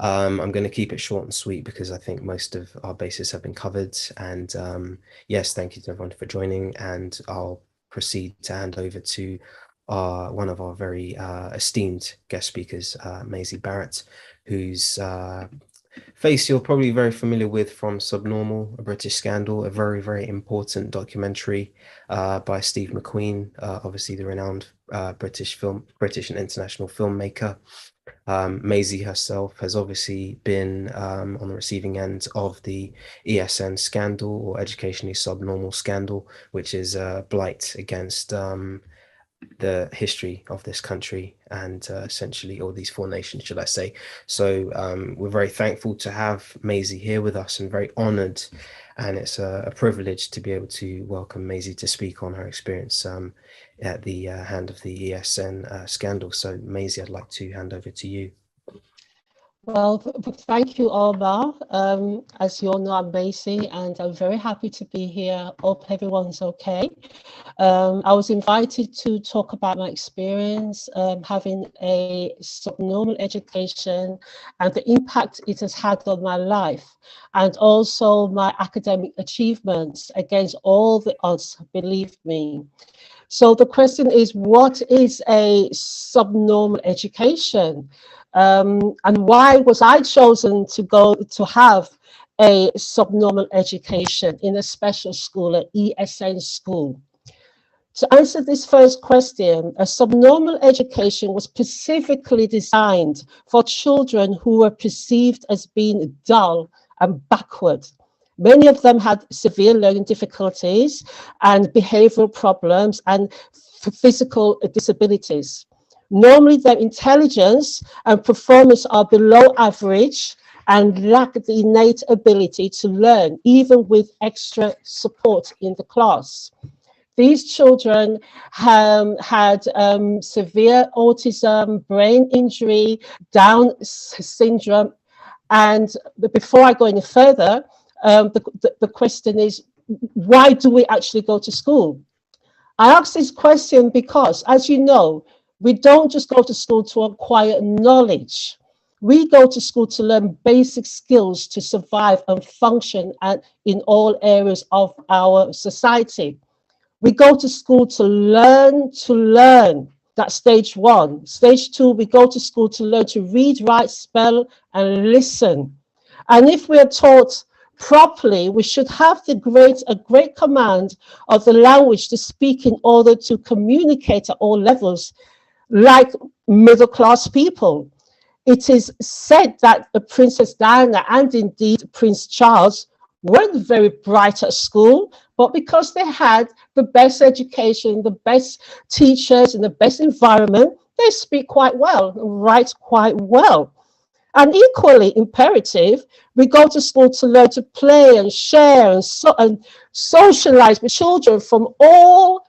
I'm going to keep it short and sweet because I think most of our bases have been covered. And yes, thank you to everyone for joining. And I'll proceed to hand over to one of our very esteemed guest speakers, Maisie Barrett, whose face you're probably very familiar with from Subnormal, a British Scandal, a very, very important documentary by Steve McQueen, obviously the renowned British and international filmmaker. Maisie herself has obviously been on the receiving end of the ESN scandal, or educationally subnormal scandal, which is a blight against the history of this country and essentially all these four nations, should I say. So we're very thankful to have Maisie here with us and very honored. And it's a privilege to be able to welcome Maisie to speak on her experience at the hand of the ESN scandal. So Maisie, I'd like to hand over to you. Well, thank you, Omar. As you all know, I'm Maisie, and I'm very happy to be here. Hope everyone's okay. I was invited to talk about my experience having a subnormal education and the impact it has had on my life, and also my academic achievements against all the odds, believe me. So the question is, what is a subnormal education? And why was I chosen to go to have a subnormal education in a special school, an ESN school? To answer this first question, a subnormal education was specifically designed for children who were perceived as being dull and backward. Many of them had severe learning difficulties and behavioral problems and physical disabilities. Normally, their intelligence and performance are below average and lack the innate ability to learn, even with extra support in the class. These children had severe autism, brain injury, Down syndrome. And before I go any further, the question is, why do we actually go to school? I ask this question because, as you know, we don't just go to school to acquire knowledge. We go to school to learn basic skills to survive and function in all areas of our society. We go to school to learn. That's stage one. Stage two, we go to school to learn to read, write, spell, and listen. And if we are taught properly, we should have a great command of the language to speak in order to communicate at all levels, like middle-class people. It is said that Princess Diana and indeed Prince Charles weren't very bright at school, but because they had the best education, the best teachers, and the best environment, they speak quite well, write quite well. And equally imperative, we go to school to learn to play and share and socialize with children from all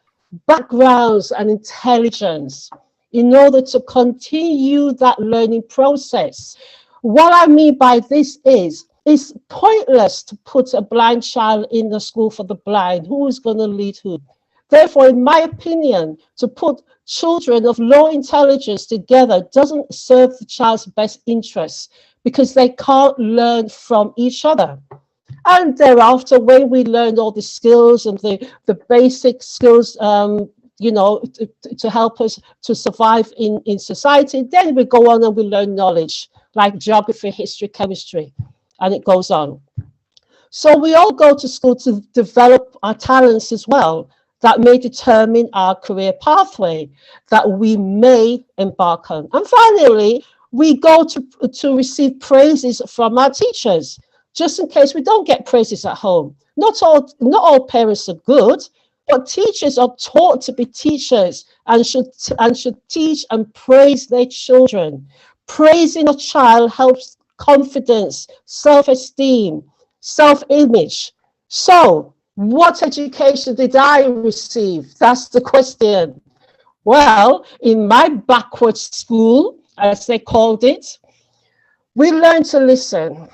backgrounds and intelligence in order to continue that learning process. What I mean by this is, it's pointless to put a blind child in the school for the blind. Who is going to lead who? Therefore, in my opinion, to put children of low intelligence together doesn't serve the child's best interests because they can't learn from each other. And thereafter, when we learn all the skills and the basic skills, to help us to survive in society, then we go on and we learn knowledge like geography, history, chemistry, and it goes on. So we all go to school to develop our talents as well that may determine our career pathway that we may embark on. And finally, we go to receive praises from our teachers, just in case we don't get praises at home. Not all parents are good, but teachers are taught to be teachers and should teach and praise their children. Praising a child helps confidence, self-esteem, self-image. So, what education did I receive? That's the question. Well, in my backward school, as they called it, we learned to listen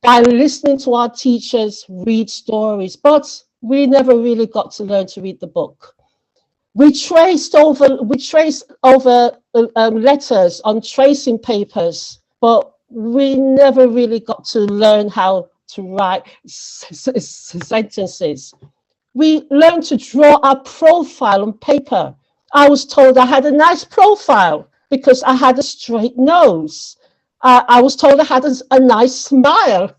by listening to our teachers read stories, but we never really got to learn to read the book. We traced over letters on tracing papers, but we never really got to learn how to write sentences. We learned to draw a profile on paper. I was told I had a nice profile because I had a straight nose. I was told I had a nice smile.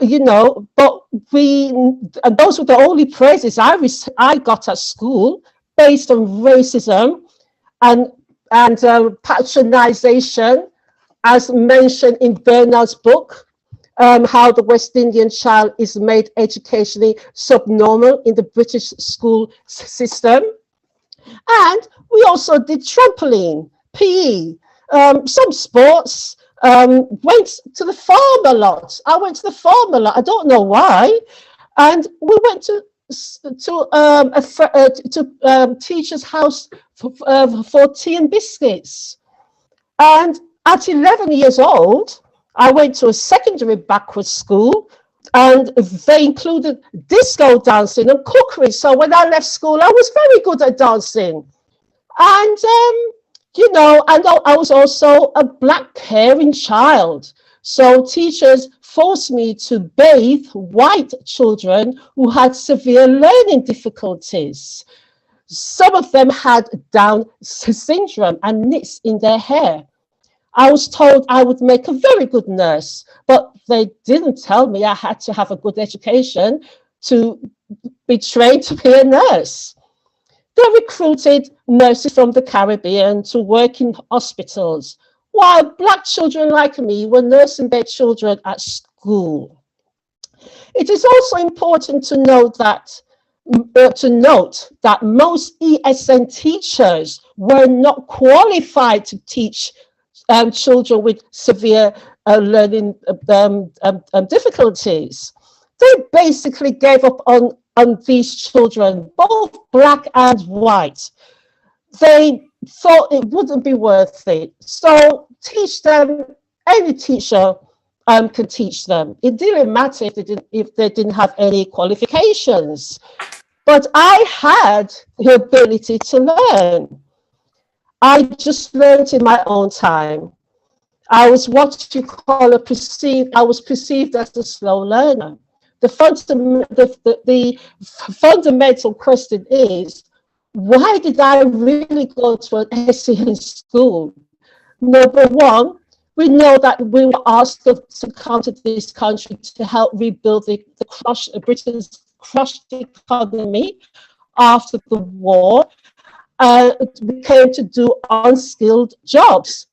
You know, but and those were the only praises I got at school based on racism and patronization, as mentioned in Bernard's book, how the West Indian child is made educationally subnormal in the British school system. And we also did trampoline, PE, some sports, went to the farm a lot. I went to the farm a lot. I don't know why. And we went to teacher's house for tea and biscuits. And at 11 years old, I went to a secondary backward school, and they included disco dancing and cookery. So when I left school, I was very good at dancing. And, you know, and I was also a black caring child. So teachers forced me to bathe white children who had severe learning difficulties. Some of them had Down syndrome and nits in their hair. I was told I would make a very good nurse, but they didn't tell me I had to have a good education to be trained to be a nurse. They recruited nurses from the Caribbean to work in hospitals, while black children like me were nursing their children at school. It is also important to note that most ESN teachers were not qualified to teach children with severe learning difficulties. They basically gave up on these children, both black and white. They thought it wouldn't be worth it. So teach them, any teacher can teach them. It didn't matter if they didn't have any qualifications. But I had the ability to learn. I just learned in my own time. I was what you call I was perceived as a slow learner. The fundamental question is, why did I really go to an ESN school? Number one, we know that we were asked to come to this country to help rebuild Britain's crushed economy after the war. We came to do unskilled jobs.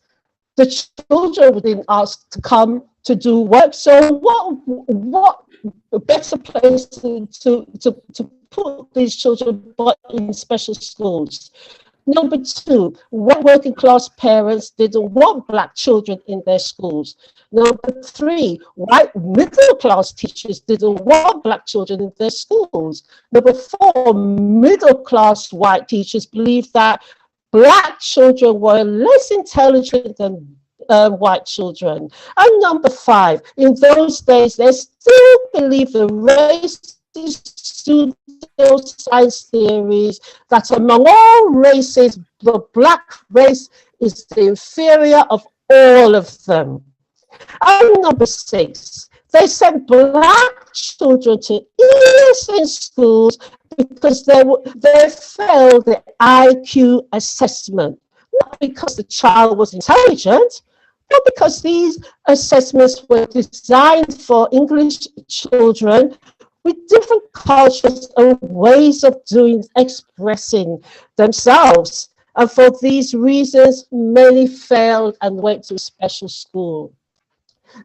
The children were being asked to come to do work. So what better place to put these children but in special schools? Number two, working class parents didn't want black children in their schools. Number three, white middle class teachers didn't want black children in their schools. Number four, middle class white teachers believed that black children were less intelligent than white children. And number five, in those days, they still believed the racist pseudo-science theories that among all races, the black race is the inferior of all of them. And number six, they sent black children to ESN schools because they failed the IQ assessment, not because the child was intelligent, but because these assessments were designed for English children with different cultures and ways of expressing themselves. And for these reasons, many failed and went to special school.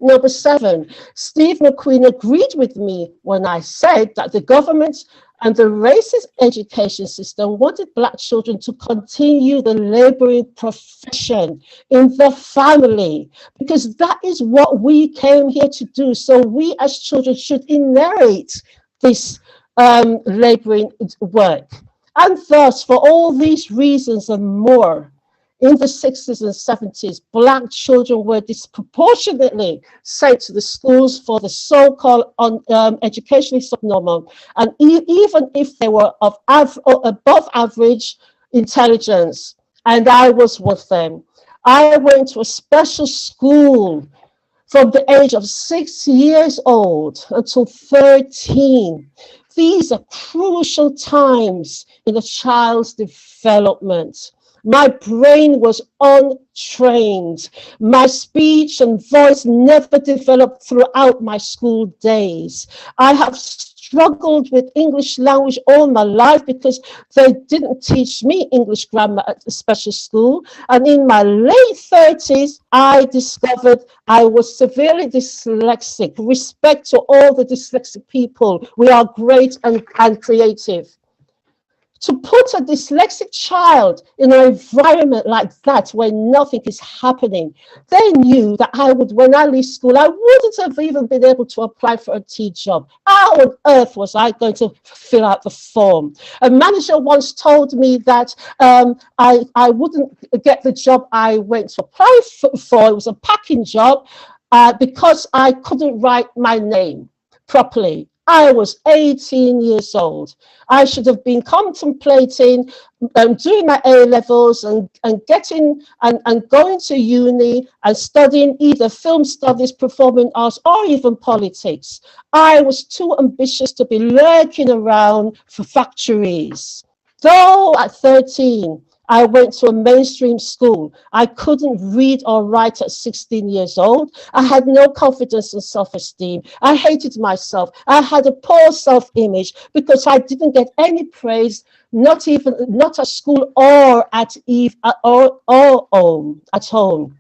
Number seven, Steve McQueen agreed with me when I said that the government and the racist education system wanted black children to continue the laboring profession in the family, because that is what we came here to do. So we as children should inherit this laboring work. And thus, for all these reasons and more, in the 60s and 70s, black children were disproportionately sent to the schools for the so-called educationally subnormal, and even if they were above average intelligence, and I was with them. I went to a special school from the age of 6 years old until 13. These are crucial times in a child's development. My brain was untrained. My speech and voice never developed throughout my school days. I have struggled with English language all my life because they didn't teach me English grammar at the special school. And in my late 30s, I discovered I was severely dyslexic. Respect to all the dyslexic people. We are great and creative. To put a dyslexic child in an environment like that where nothing is happening, they knew that I would, when I leave school, I wouldn't have even been able to apply for a tea job. How on earth was I going to fill out the form? A manager once told me that I wouldn't get the job I went to apply for. It was a packing job because I couldn't write my name properly. I was 18 years old. I should have been contemplating doing my A-levels and getting and going to uni and studying either film studies, performing arts, or even politics. I was too ambitious to be lurking around for factories. Though at 13, I went to a mainstream school. I couldn't read or write at 16 years old. I had no confidence and self-esteem. I hated myself. I had a poor self-image because I didn't get any praise, not at school or at home.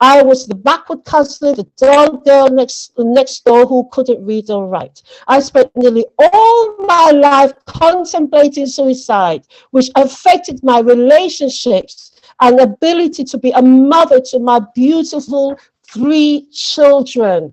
I was the backward cousin, the dull girl next door who couldn't read or write. I spent nearly all my life contemplating suicide, which affected my relationships and ability to be a mother to my beautiful 3 children.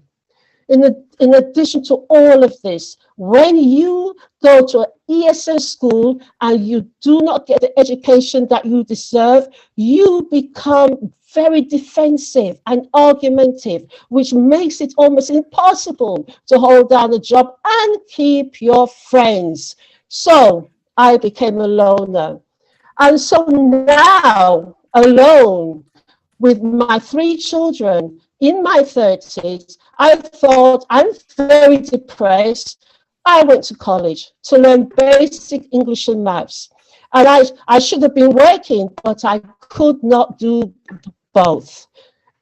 In addition to all of this, when you go to an ESN school and you do not get the education that you deserve, you become very defensive and argumentative, which makes it almost impossible to hold down a job and keep your friends. So I became a loner. And so now, alone with my 3 children in my 30s, I thought, I'm very depressed. I went to college to learn basic English and maths. And I should have been working, but I could not do both.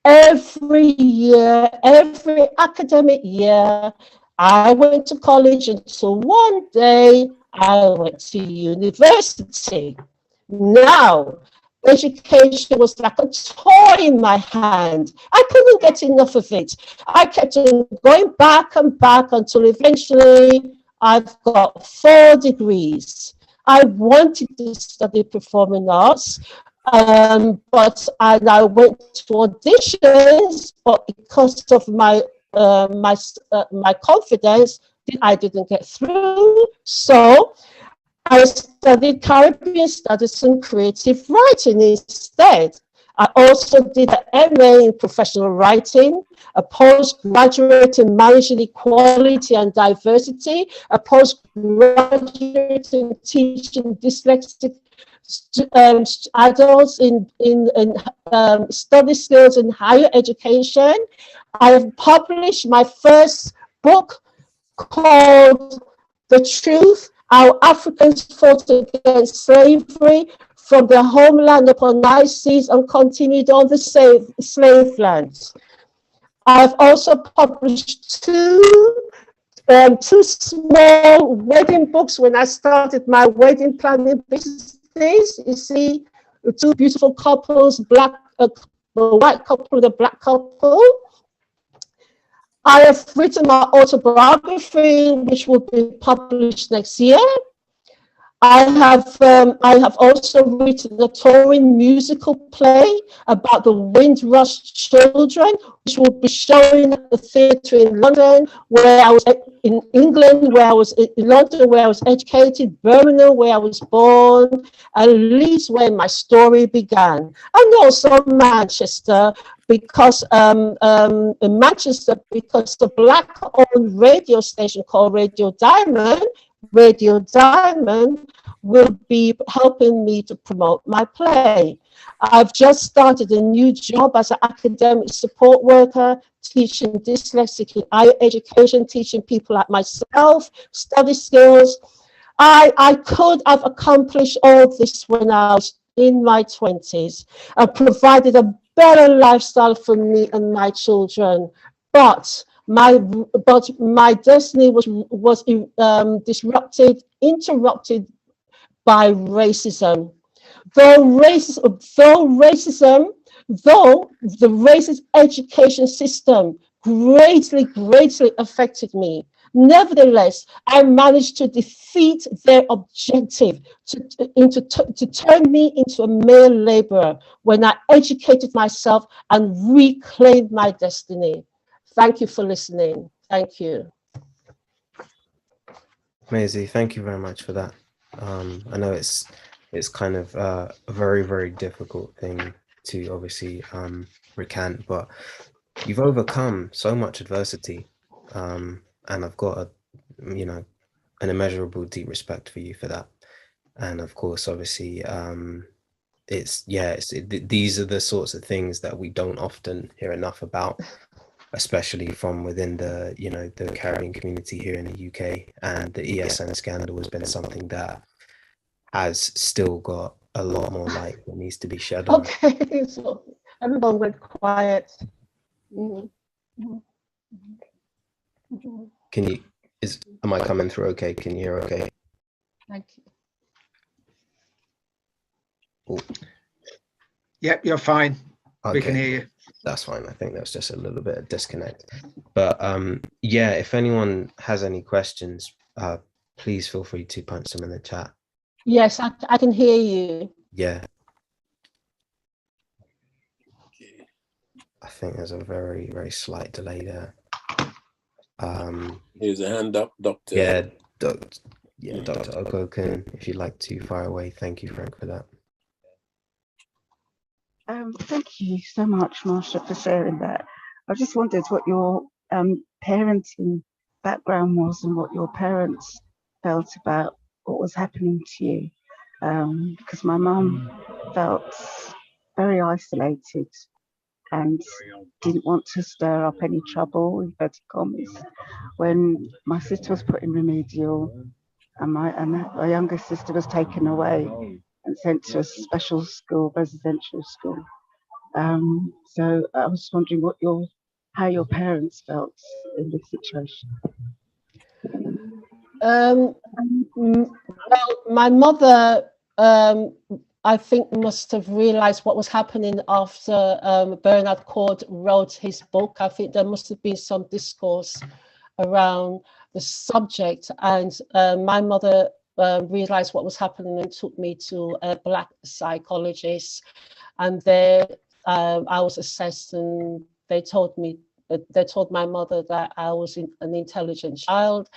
Every year, every academic year, I went to college until one day I went to university. Now, education was like a toy in my hand. I couldn't get enough of it. I kept on going back and back until eventually I've got 4 degrees. I wanted to study performing arts, but I went to auditions, but because of my confidence, I didn't get through. So I studied Caribbean Studies and Creative Writing instead. I also did an MA in Professional Writing, a postgraduate in Managing Equality and Diversity, a postgraduate in Teaching Dyslexic adults in study skills in higher education. I have published my first book called The Truth: How Africans Fought Against Slavery from their homeland upon high seas and continued on the slave lands. I've also published two small wedding books when I started my wedding planning business. You see, 2 beautiful couples, the white couple and the black couple. I have written my autobiography, which will be published next year. I have also written a touring musical play about the Windrush children, which will be showing at the theatre in London, where I was in England, where I was in London, where I was educated, Birmingham, where I was born, and Leeds, where my story began, and also Manchester, because in Manchester, because the black-owned radio station called Radio Diamond will be helping me to promote my play. I've just started a new job as an academic support worker, teaching dyslexic in higher education, teaching people like myself, study skills. I could have accomplished all this when I was in my 20s and provided a better lifestyle for me and my children. But my destiny was interrupted by racism. Though the racist education system greatly affected me, nevertheless, I managed to defeat their objective to turn me into a male laborer when I educated myself and reclaimed my destiny. Thank you for listening. Thank you. Maisie, thank you very much for that. I know it's kind of a very difficult thing to obviously recant, but you've overcome so much adversity, and I've got a an immeasurable deep respect for you for that. And of course, obviously, these are the sorts of things that we don't often hear enough about, especially from within the the Caribbean community here in the UK. And the ESN scandal has been something that has still got a lot more light that needs to be shed on. Okay, so everyone went quiet. Can you am I coming through okay? Can you hear okay? Thank you. Ooh. Yep, you're fine. Okay. We can hear you. That's fine. I think that's just a little bit of disconnect. But yeah, if anyone has any questions, please feel free to punch them in the chat. Yes, I can hear you. Yeah. I think there's a very slight delay there. Here's a hand up, Doctor. Yeah, Dr. Okoken, if you'd like to fire away. Thank you, Frank, for that. Thank you so much, Marsha, for sharing that. I just wondered what your parenting background was and what your parents felt about what was happening to you. Because my mum felt very isolated and didn't want to stir up any trouble, inverted commas, when my sister was put in remedial and my younger sister was taken away and sent to a special school, residential school. So I was wondering how your parents felt in this situation. Well, my mother, I think, must have realized what was happening after Bernard Cord wrote his book. I think there must have been some discourse around the subject, and my mother realized what was happening and took me to a Black psychologist, and there I was assessed, and they told my mother that I was an intelligent child,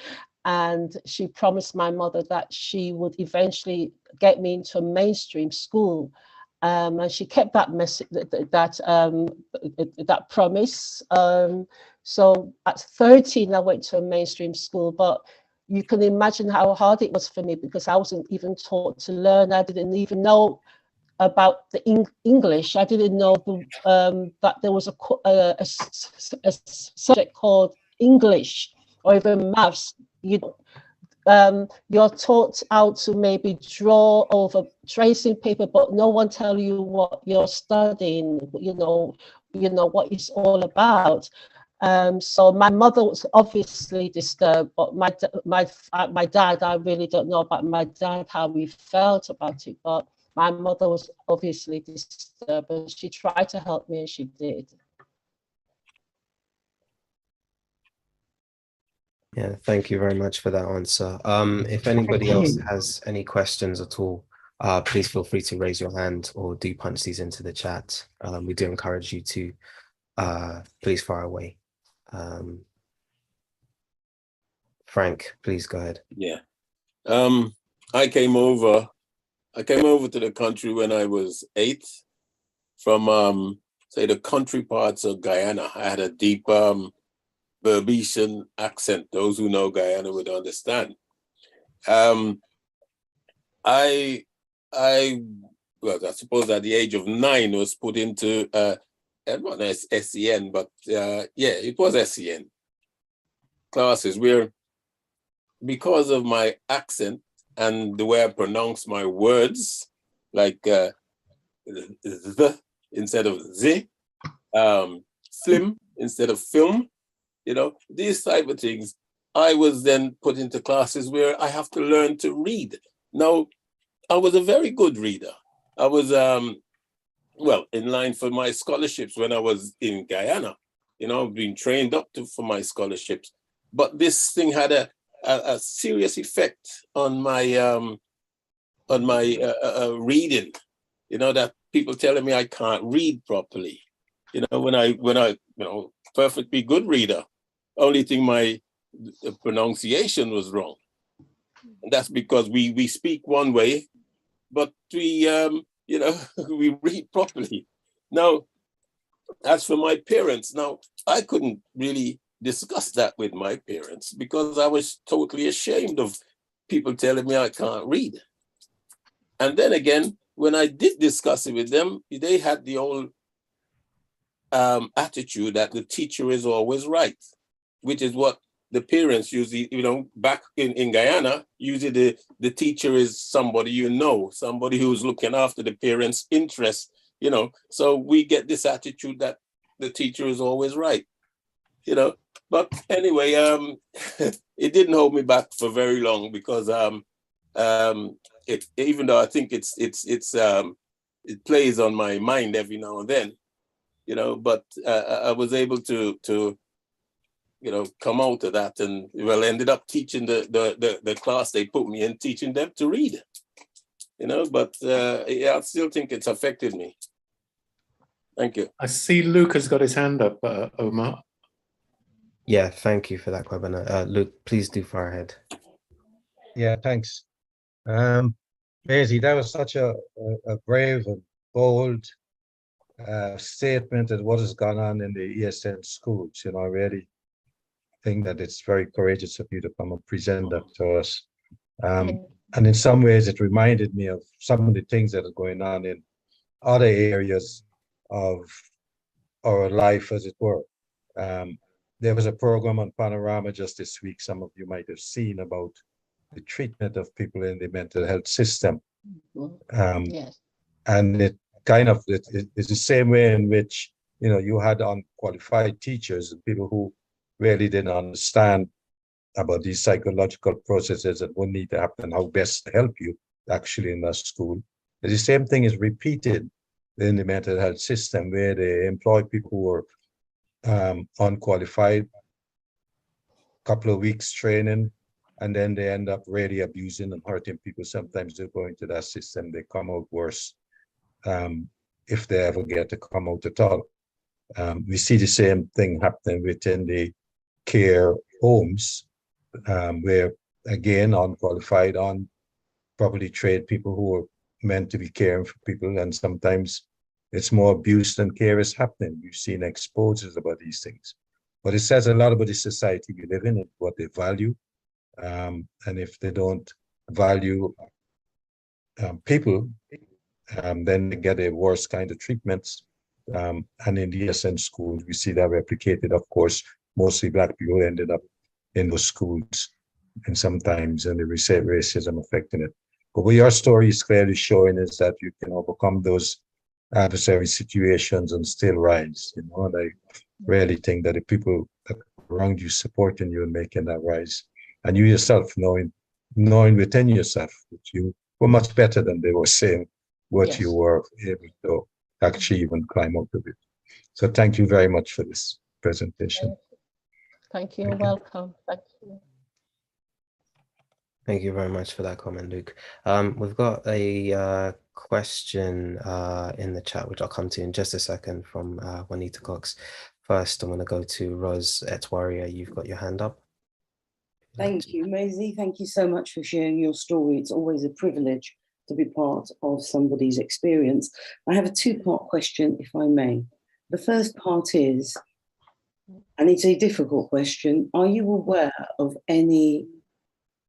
and she promised my mother that she would eventually get me into a mainstream school, and she kept that message, that promise. So at 13, I went to a mainstream school, but you can imagine how hard it was for me because I wasn't even taught to learn. I didn't even know about the English. I didn't know that there was a subject called English or even maths. You're taught how to maybe draw over tracing paper, but no one tell you what you're studying, you know what it's all about. So my mother was obviously disturbed, but my dad, I really don't know about my dad, how he felt about it, but my mother was obviously disturbed, and she tried to help me, and she did. Yeah, thank you very much for that answer. If anybody else has any questions at all, please feel free to raise your hand or do punch these into the chat. We do encourage you to please fire away. Frank, please go ahead. Yeah. I came over to the country when I was 8 from say the country parts of Guyana. I had a deep Barbadian accent. Those who know Guyana would understand. I well, I suppose at the age of 9 was put into not SEN, but yeah, it was SEN classes where, because of my accent and the way I pronounce my words, like the instead of the, film instead of film, these type of things, I was then put into classes where I have to learn to read. Now, I was a very good reader. I was, well, in line for my scholarships when I was in Guyana, being trained up for my scholarships. But this thing had a serious effect on my reading, that people telling me I can't read properly. When I perfectly good reader, only thing my pronunciation was wrong. And that's because we speak one way, but we we read properly. Now, as for my parents, now I couldn't really discuss that with my parents because I was totally ashamed of people telling me I can't read. And then again, when I did discuss it with them, they had the old attitude that the teacher is always right, which is what the parents usually, back in Guyana, usually the teacher is somebody somebody who's looking after the parents' interests, So we get this attitude that the teacher is always right, But anyway, it didn't hold me back for very long because even though I think it plays on my mind every now and then, but I was able to come out of that and ended up teaching the class they put me in, teaching them to read, but yeah, I still think it's affected me. Thank you. I see Luke has got his hand up, Omar. Yeah, thank you for that, Kwabena. Luke, please do fire ahead. Yeah, thanks. Maisie, that was such a brave and bold statement of what has gone on in the ESN schools. I really think that it's very courageous of you to come and present that to us. And in some ways, it reminded me of some of the things that are going on in other areas of our life, as it were. There was a program on Panorama just this week, some of you might have seen, about the treatment of people in the mental health system. Yes. And it kind of, it's the same way in which, you had unqualified teachers, people who really didn't understand about these psychological processes that would need to happen, how best to help you actually in that school. The same thing is repeated in the mental health system, where they employ people who are unqualified, couple of weeks training, and then they end up really abusing and hurting people. Sometimes they go into that system, they come out worse, if they ever get to come out at all. We see the same thing happening within the care homes, where, again, unqualified, unproperly trained people who are meant to be caring for people, and sometimes it's more abuse than care is happening. We've seen exposures about these things. But it says a lot about the society we live in and what they value. And if they don't value people, then they get a worse kind of treatments. And in the ESN schools, we see that replicated. Of course, mostly Black people ended up in those schools, and sometimes and the racism affecting it. But what your story is clearly showing is that you can overcome those adversary situations and still rise. And I really think that the people around you supporting you and making that rise, and you yourself knowing within yourself that you were much better than they were saying what you were able to achieve and climb out of it. So thank you very much for this presentation. Thank you. Welcome. Thank you. Thank you very much for that comment, Luke. We've got a question in the chat, which I'll come to in just a second, from Juanita Cox. First, I'm going to go to Rose Etwaria. You've got your hand up. Thank you, Maisie. Thank you so much for sharing your story. It's always a privilege to be part of somebody's experience. I have a two-part question, if I may. The first part is, and it's a difficult question, are you aware of any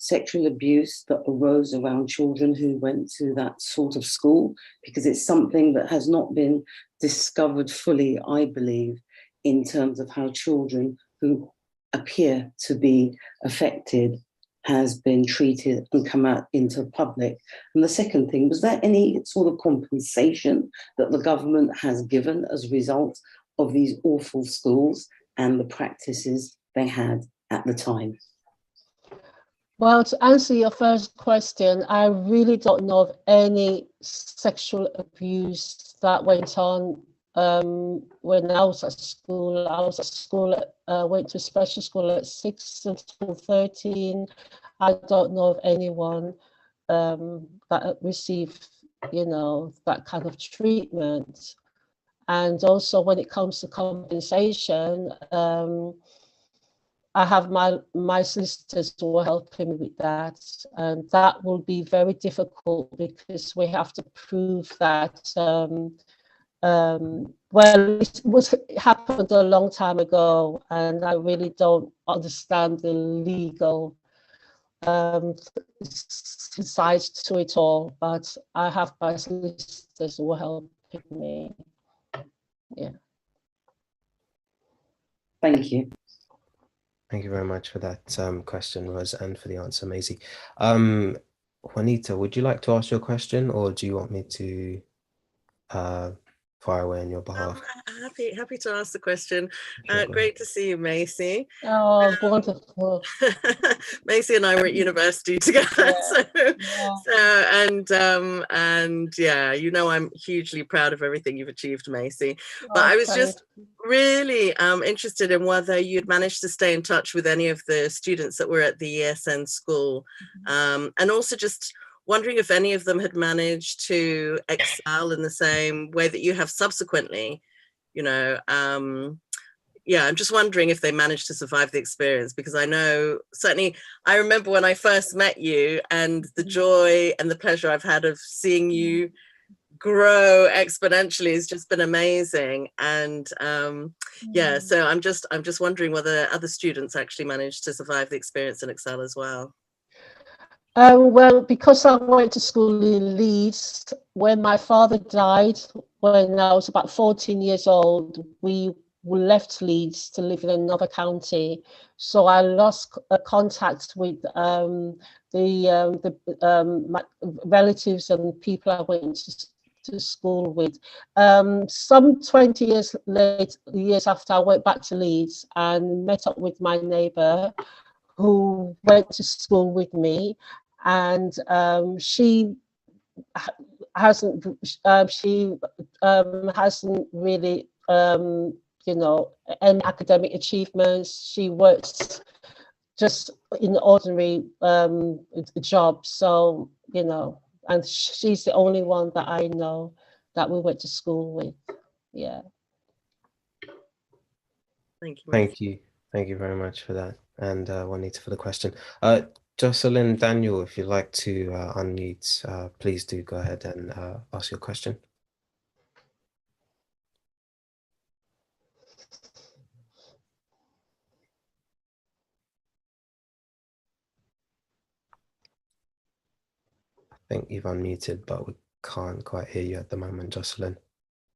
sexual abuse that arose around children who went to that sort of school? Because it's something that has not been discovered fully, I believe, in terms of how children who appear to be affected has been treated and come out into public. And the second thing, was there any sort of compensation that the government has given as a result of these awful schools and the practices they had at the time? Well, to answer your first question, I really don't know of any sexual abuse that went on when I was at school. I was at school, went to special school at 6 until 13. I don't know of anyone that received, you know, that kind of treatment. And also when it comes to compensation, I have my sisters who are helping me with that, and that will be very difficult because we have to prove that. Well, it happened a long time ago, and I really don't understand the legal sides to it all. But I have my sisters who are helping me. Yeah. Thank you. Thank you very much for that question, Rose, and for the answer, Maisie. Juanita, would you like to ask your question, or do you want me to fire away on your behalf? Happy to ask the question. Great to see you, Maisie. Oh, wonderful. Maisie and I were at university together. And yeah, you know, I'm hugely proud of everything you've achieved, Maisie. But I was just really interested in whether you'd managed to stay in touch with any of the students that were at the ESN school, and also just wondering if any of them had managed to excel in the same way that you have subsequently, you know. Yeah, I'm just wondering if they managed to survive the experience, because I know, certainly, I remember when I first met you and the joy and the pleasure I've had of seeing you grow exponentially has just been amazing. And yeah, so I'm just wondering whether other students actually managed to survive the experience and excel as well. Well, because I went to school in Leeds, when my father died, when I was about 14 years old, we left Leeds to live in another county. So I lost contact with my relatives and people I went to school with. Some 20 years after, I went back to Leeds and met up with my neighbour who went to school with me, and she hasn't really you know, any academic achievements. She works just in ordinary jobs, so you know, and she's the only one that I know that we went to school with. Yeah. Thank you. Thank you very much for that, and Juanita, for the question. Jocelyn, Daniel, if you'd like to unmute, please do go ahead and ask your question. I think you've unmuted, but we can't quite hear you at the moment, Jocelyn.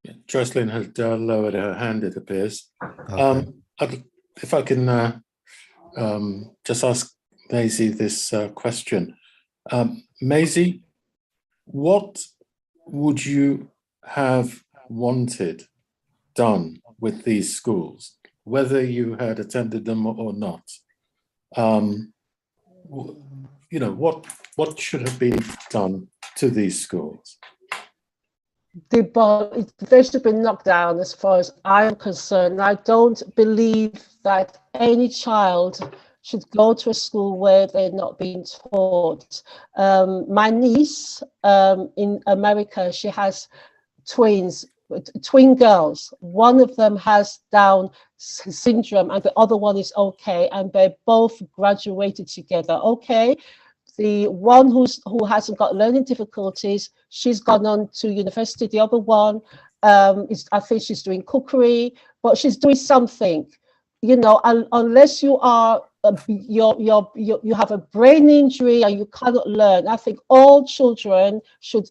Yeah, Jocelyn has lowered her hand, it appears. Okay. If I can just ask Maisie this question. Maisie, what would you have wanted done with these schools, whether you had attended them or not? You know, what should have been done to these schools? They should be knocked down, as far as I am concerned. I don't believe that any child should go to a school where they're not being taught. My niece in America, she has twin girls. One of them has Down syndrome and the other one is okay, and they both graduated together. Okay, the one who hasn't got learning difficulties, she's gone on to university. The other one I think she's doing cookery, but she's doing something. You know, unless you are you have a brain injury and you cannot learn. I think all children should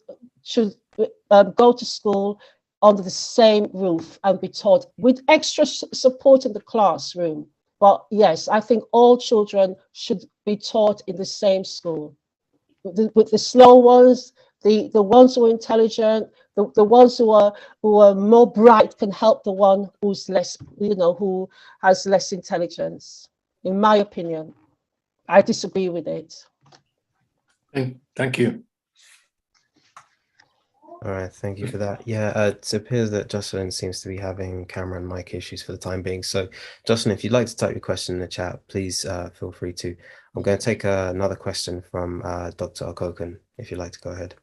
go to school under the same roof and be taught with extra support in the classroom. But yes, I think all children should be taught in the same school. With the slow ones, the ones who are intelligent, the ones who are more bright can help the one who's less, who has less intelligence. In my opinion, I disagree with it. Thank you. All right, thank you for that. Yeah, it appears that Jocelyn seems to be having camera and mic issues for the time being. So, Jocelyn, if you'd like to type your question in the chat, please feel free to. I'm going to take another question from Dr. Okokan, if you'd like to go ahead.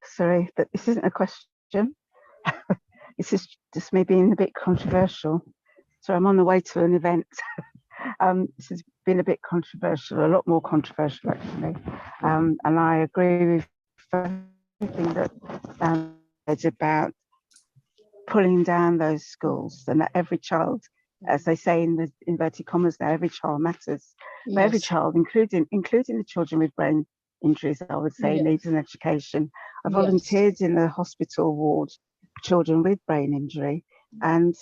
Sorry, but this isn't a question. This is just me being a bit controversial. So I'm on the way to an event. This has been a bit controversial, a lot more controversial actually. And I agree with everything that it's about pulling down those schools, and that every child, as they say in the inverted commas now, every child matters. Yes. But every child, including the children with brain injuries, I would say, Yes. needs an education. I Yes. volunteered in the hospital ward for children with brain injury, and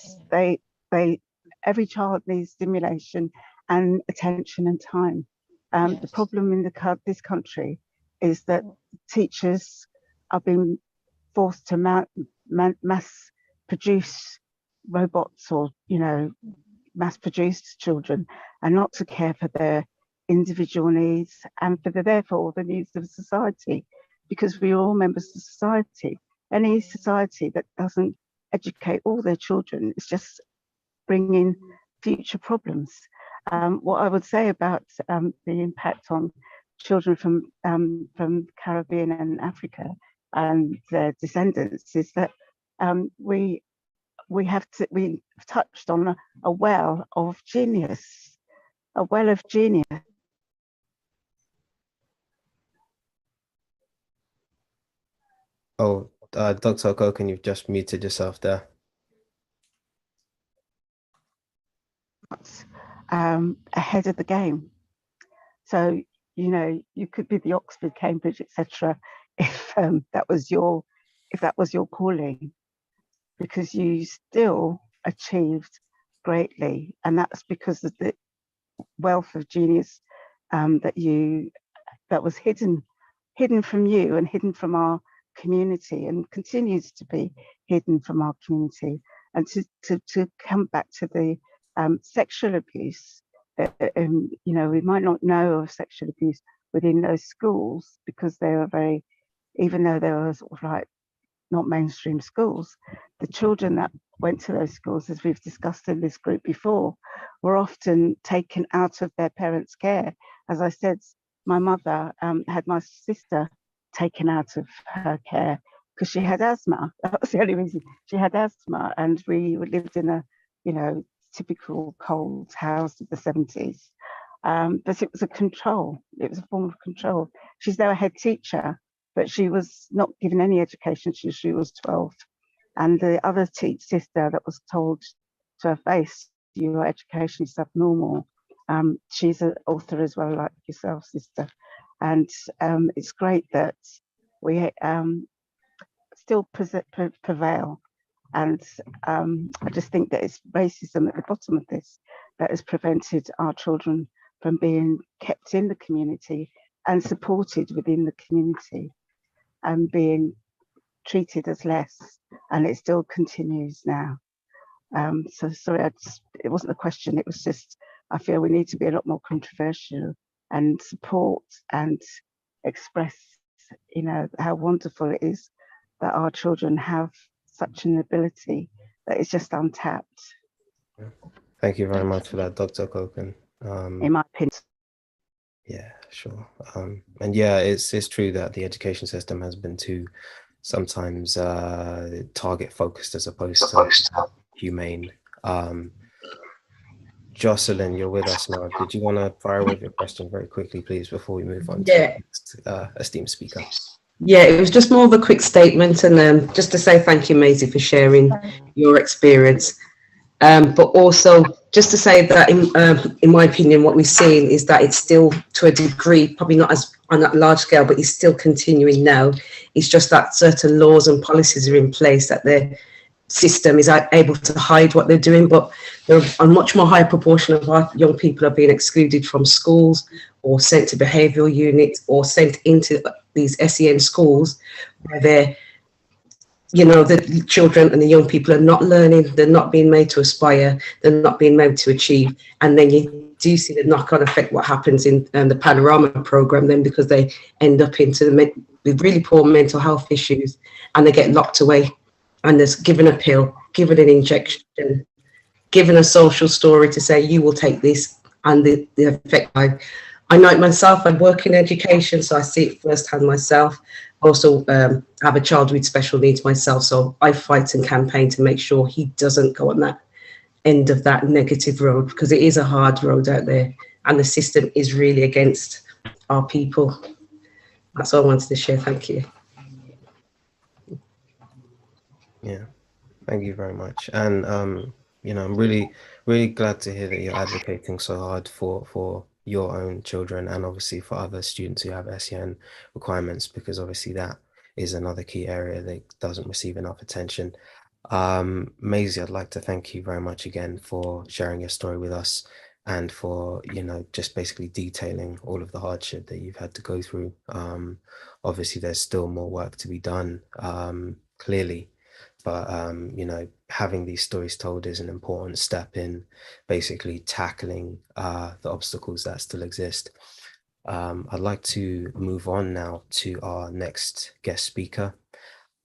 every child needs stimulation and attention and time. The problem in this country is that teachers are being forced to mass produce robots, or mass produce children, and not to care for their individual needs and therefore the needs of society, because we are all members of society. Any society that doesn't educate all their children is just bringing future problems. What I would say about the impact on children from Caribbean and Africa and their descendants is that we've touched on a well of genius, a well of genius. Oh, Dr. Okokan, you've just muted yourself there. Ahead of the game. So, you could be the Oxford, Cambridge, etc. if that was your calling, because you still achieved greatly, and that's because of the wealth of genius that was hidden from you and hidden from our community, and continues to be hidden from our community. And to come back to the sexual abuse, we might not know of sexual abuse within those schools because they were even though they were sort of like not mainstream schools, the children that went to those schools, as we've discussed in this group before, were often taken out of their parents' care. As I said, my mother had my sister taken out of her care because she had asthma. That was the only reason. She had asthma, and we lived in a typical cold house of the 70s. But it was a control. It was a form of control. She's now a head teacher, but she was not given any education since she was 12. And the other sister that was told to her face, your education is abnormal. She's an author as well, like yourself, sister. And it's great that we still prevail. And I just think that it's racism at the bottom of this that has prevented our children from being kept in the community and supported within the community and being treated as less. And it still continues now. So sorry, it wasn't a question. It was just, I feel we need to be a lot more controversial and support and express, how wonderful it is that our children have such an ability that is just untapped. Thank you very much for that, Dr. Okokan. In my opinion. Yeah, sure. And yeah, it's true that the education system has been too sometimes target focused as opposed to humane. Jocelyn, you're with us now. Did you want to fire with your question very quickly, please, before we move on to the next esteemed speaker? Yeah, it was just more of a quick statement, and just to say thank you, Maisie, for sharing your experience. But also, just to say that in my opinion, what we've seen is that it's still, to a degree, probably not as on that large scale, but it's still continuing now. It's just that certain laws and policies are in place that the system is able to hide what they're doing, but a much more higher proportion of our young people are being excluded from schools or sent to behavioural units or sent into these SEN schools where they're, you know, the children and the young people are not learning, they're not being made to aspire, they're not being made to achieve. And then you do see the knock-on effect, what happens in the Panorama programme then, because they end up with really poor mental health issues and they get locked away and there's given a pill, given an injection, given a social story to say, you will take this, and the effect. I know it myself, I work in education, so I see it firsthand myself. Also have a child with special needs myself, so I fight and campaign to make sure he doesn't go on that end of that negative road, because it is a hard road out there and the system is really against our people. That's all I wanted to share. Thank you. Yeah, thank you very much. And you know, I'm really glad to hear that you're advocating so hard for your own children and obviously for other students who have SEN requirements, because obviously that is another key area that doesn't receive enough attention. Maisie, I'd like to thank you very much again for sharing your story with us and for, you know, just basically detailing all of the hardship that you've had to go through. Obviously there's still more work to be done, clearly. But, you know, having these stories told is an important step in basically tackling the obstacles that still exist. I'd like to move on now to our next guest speaker,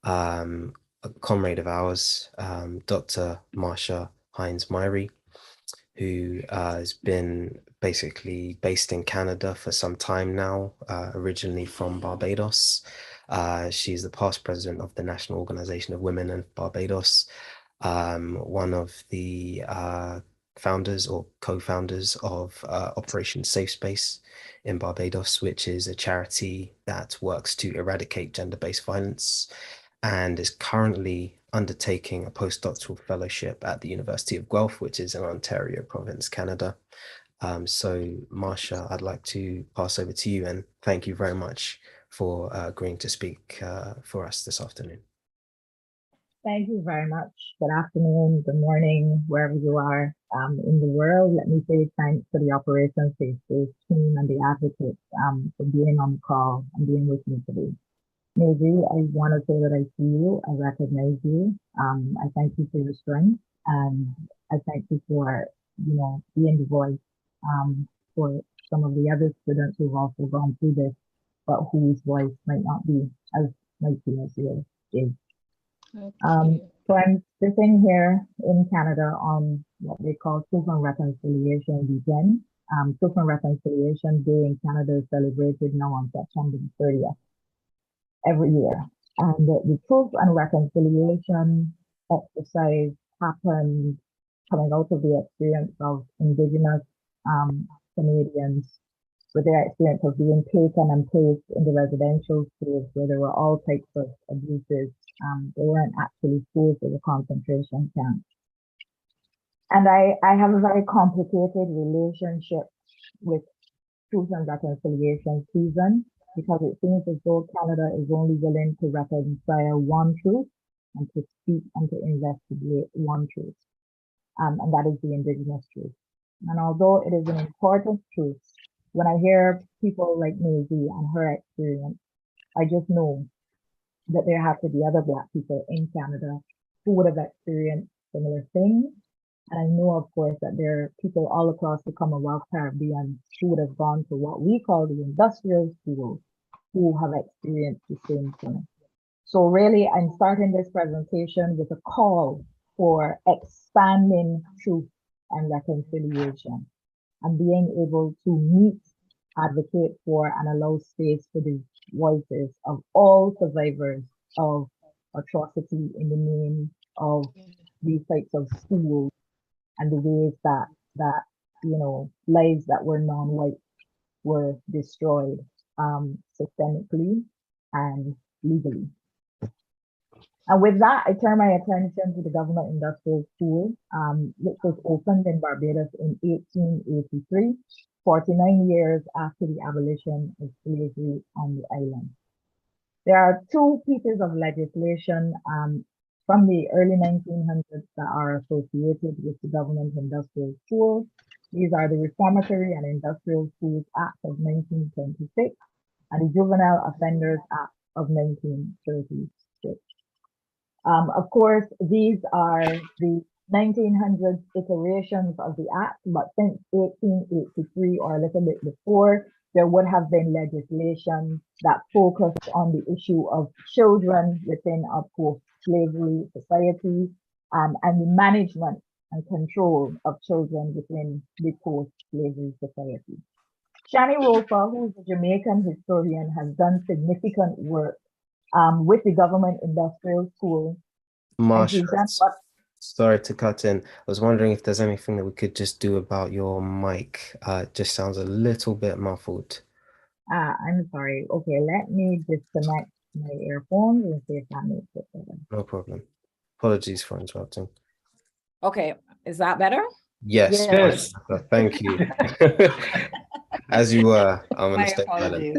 a comrade of ours, Dr. Marsha Hinds Myrie, who has been basically based in Canada for some time now, originally from Barbados. She's the past president of the National Organization of Women in Barbados, one of the founders or co-founders of Operation Safe Space in Barbados, which is a charity that works to eradicate gender-based violence, and is currently undertaking a postdoctoral fellowship at the University of Guelph, which is in Ontario province, Canada. So Marsha, I'd like to pass over to you and thank you very much for agreeing to speak for us this afternoon. Thank you very much. Good afternoon, good morning, wherever you are in the world. Let me say thanks to the Operation Safe Space team and the advocates for being on the call and being with me today. Maisie, I want to say that I see you, I recognize you. I thank you for your strength, and I thank you for, you know, being the voice for some of the other students who've also gone through this, but whose voice might not be as mighty as yours is. So I'm sitting here in Canada on what they call Truth and Reconciliation Weekend. Truth and Reconciliation Day in Canada is celebrated now on September 30th every year. And the Truth and Reconciliation exercise happened coming out of the experience of Indigenous Canadians, with their experience of being taken and placed in the residential schools where there were all types of abuses. They weren't actually schools, they were concentration camps. And I have a very complicated relationship with Truth and Reconciliation season, because it seems as though Canada is only willing to reconcile one truth and to speak and to investigate one truth. And that is the Indigenous truth. And although it is an important truth, when I hear people like Maisie and her experience, I just know that there have to be other Black people in Canada who would have experienced similar things. And I know, of course, that there are people all across the Commonwealth Caribbean who would have gone to what we call the industrial schools who have experienced the same thing. So really, I'm starting this presentation with a call for expanding truth and reconciliation and being able to meet, advocate for, and allow space for the voices of all survivors of atrocity in the name of these types of schools and the ways that you know, lives that were non-white were destroyed systemically and legally. And with that, I turn my attention to the government industrial school, which was opened in Barbados in 1883, 49 years after the abolition of slavery on the island. There are two pieces of legislation from the early 1900s that are associated with the government industrial schools. These are the Reformatory and Industrial Schools Act of 1926 and the Juvenile Offenders Act of 1936. Of course, these are the 1900s iterations of the Act, but since 1883 or a little bit before, there would have been legislation that focused on the issue of children within a post-slavery society and the management and control of children within the post-slavery society. Shani Roper, who is a Jamaican historian, has done significant work with the government industrial school. Marsha, sorry to cut in. I was wondering if there's anything that we could just do about your mic. It just sounds a little bit muffled. I'm sorry. Okay, let me disconnect my earphones and see if that makes it better. No problem. Apologies for interrupting. Okay, is that better? Yes. Yes. Thank you. As you were, I'm going to stay apologies.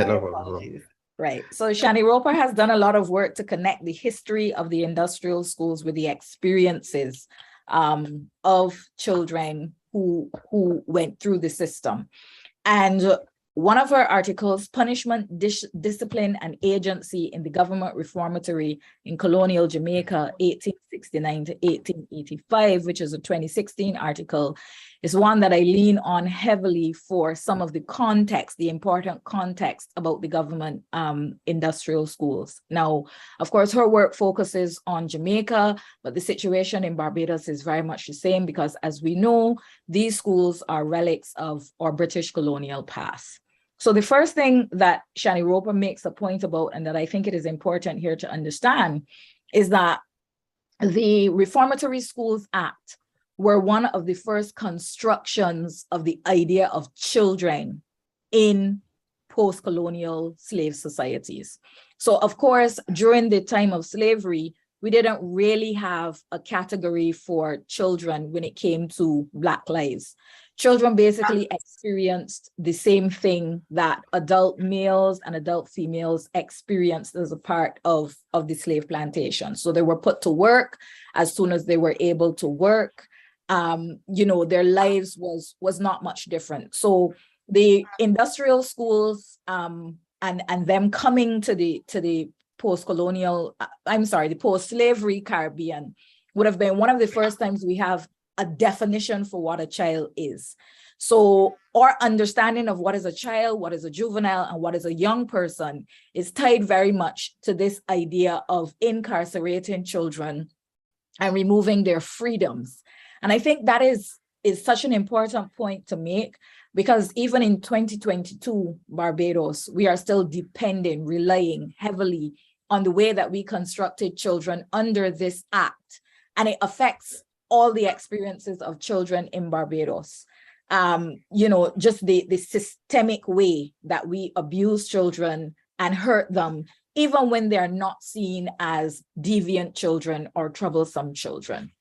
No problem. Right. So Shani Roper has done a lot of work to connect the history of the industrial schools with the experiences of children who went through the system. And one of her articles, Punishment, Discipline and Agency in the Government Reformatory in Colonial Jamaica, 1869 to 1885, which is a 2016 article, is one that I lean on heavily for some of the context, the important context about the government industrial schools. Now, of course, her work focuses on Jamaica, but the situation in Barbados is very much the same because, as we know, these schools are relics of our British colonial past. So the first thing that Shani Roper makes a point about, and that I think it is important here to understand, is that the Reformatory Schools Act were one of the first constructions of the idea of children in post-colonial slave societies. So of course, during the time of slavery, we didn't really have a category for children when it came to Black lives. Children basically experienced the same thing that adult males and adult females experienced as a part of the slave plantation. So they were put to work as soon as they were able to work. Their lives was not much different. So the industrial schools and them coming to the post-colonial, the post-slavery Caribbean would have been one of the first times we have a definition for what a child is. So our understanding of what is a child, what is a juvenile, and what is a young person is tied very much to this idea of incarcerating children and removing their freedoms. And I think that is such an important point to make, because even in 2022, Barbados, we are still relying heavily on the way that we constructed children under this act. And it affects all the experiences of children in Barbados. Just the systemic way that we abuse children and hurt them, even when they're not seen as deviant children or troublesome children.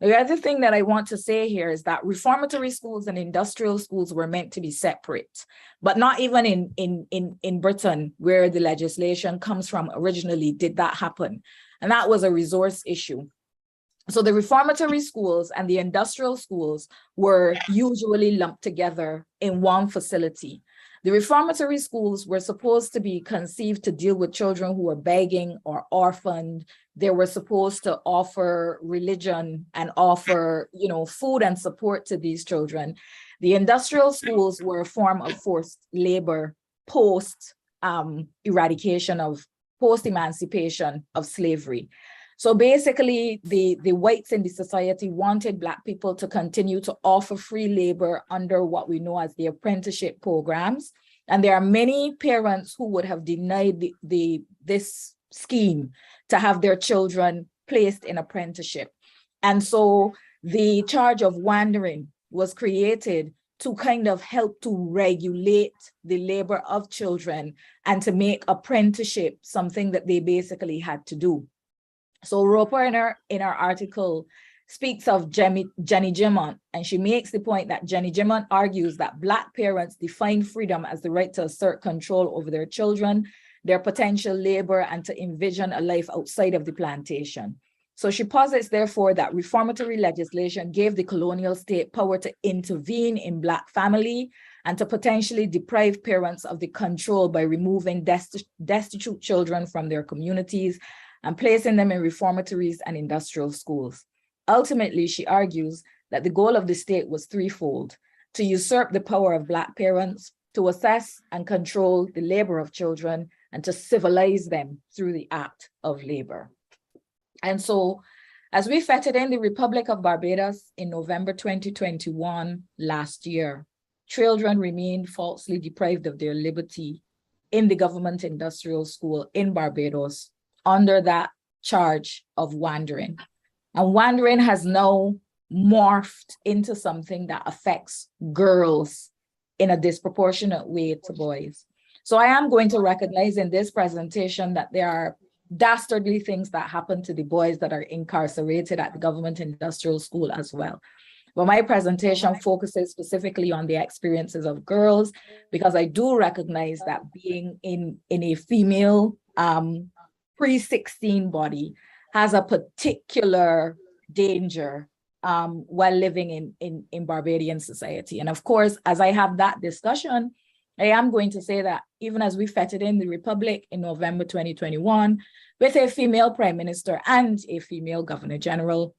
The other thing that I want to say here is that reformatory schools and industrial schools were meant to be separate, but not even in Britain, where the legislation comes from originally, did that happen. And that was a resource issue. So the reformatory schools and the industrial schools were usually lumped together in one facility. The reformatory schools were supposed to be conceived to deal with children who were begging or orphaned. They were supposed to offer religion and offer, food and support to these children. The industrial schools were a form of forced labor post-emancipation of slavery. So basically, the whites in the society wanted Black people to continue to offer free labor under what we know as the apprenticeship programs. And there are many parents who would have denied this scheme to have their children placed in apprenticeship. And so the charge of wandering was created to kind of help to regulate the labor of children and to make apprenticeship something that they basically had to do. So Roper in her article speaks of Jenny Gimont, and she makes the point that Jenny Gimont argues that Black parents define freedom as the right to assert control over their children, their potential labor, and to envision a life outside of the plantation. So she posits, therefore, that reformatory legislation gave the colonial state power to intervene in Black family and to potentially deprive parents of the control by removing destitute children from their communities and placing them in reformatories and industrial schools. Ultimately, she argues that the goal of the state was threefold: to usurp the power of Black parents, to assess and control the labor of children, and to civilize them through the act of labor. And so, as we feted in the Republic of Barbados in November 2021, last year, children remained falsely deprived of their liberty in the government industrial school in Barbados under that charge of wandering. And wandering has now morphed into something that affects girls in a disproportionate way to boys. So I am going to recognize in this presentation that there are dastardly things that happen to the boys that are incarcerated at the government industrial school as well. But my presentation focuses specifically on the experiences of girls, because I do recognize that being in a female pre-16 body has a particular danger while living in Barbadian society. And of course, as I have that discussion, I am going to say that even as we feted in the Republic in November 2021, with a female prime minister and a female governor general,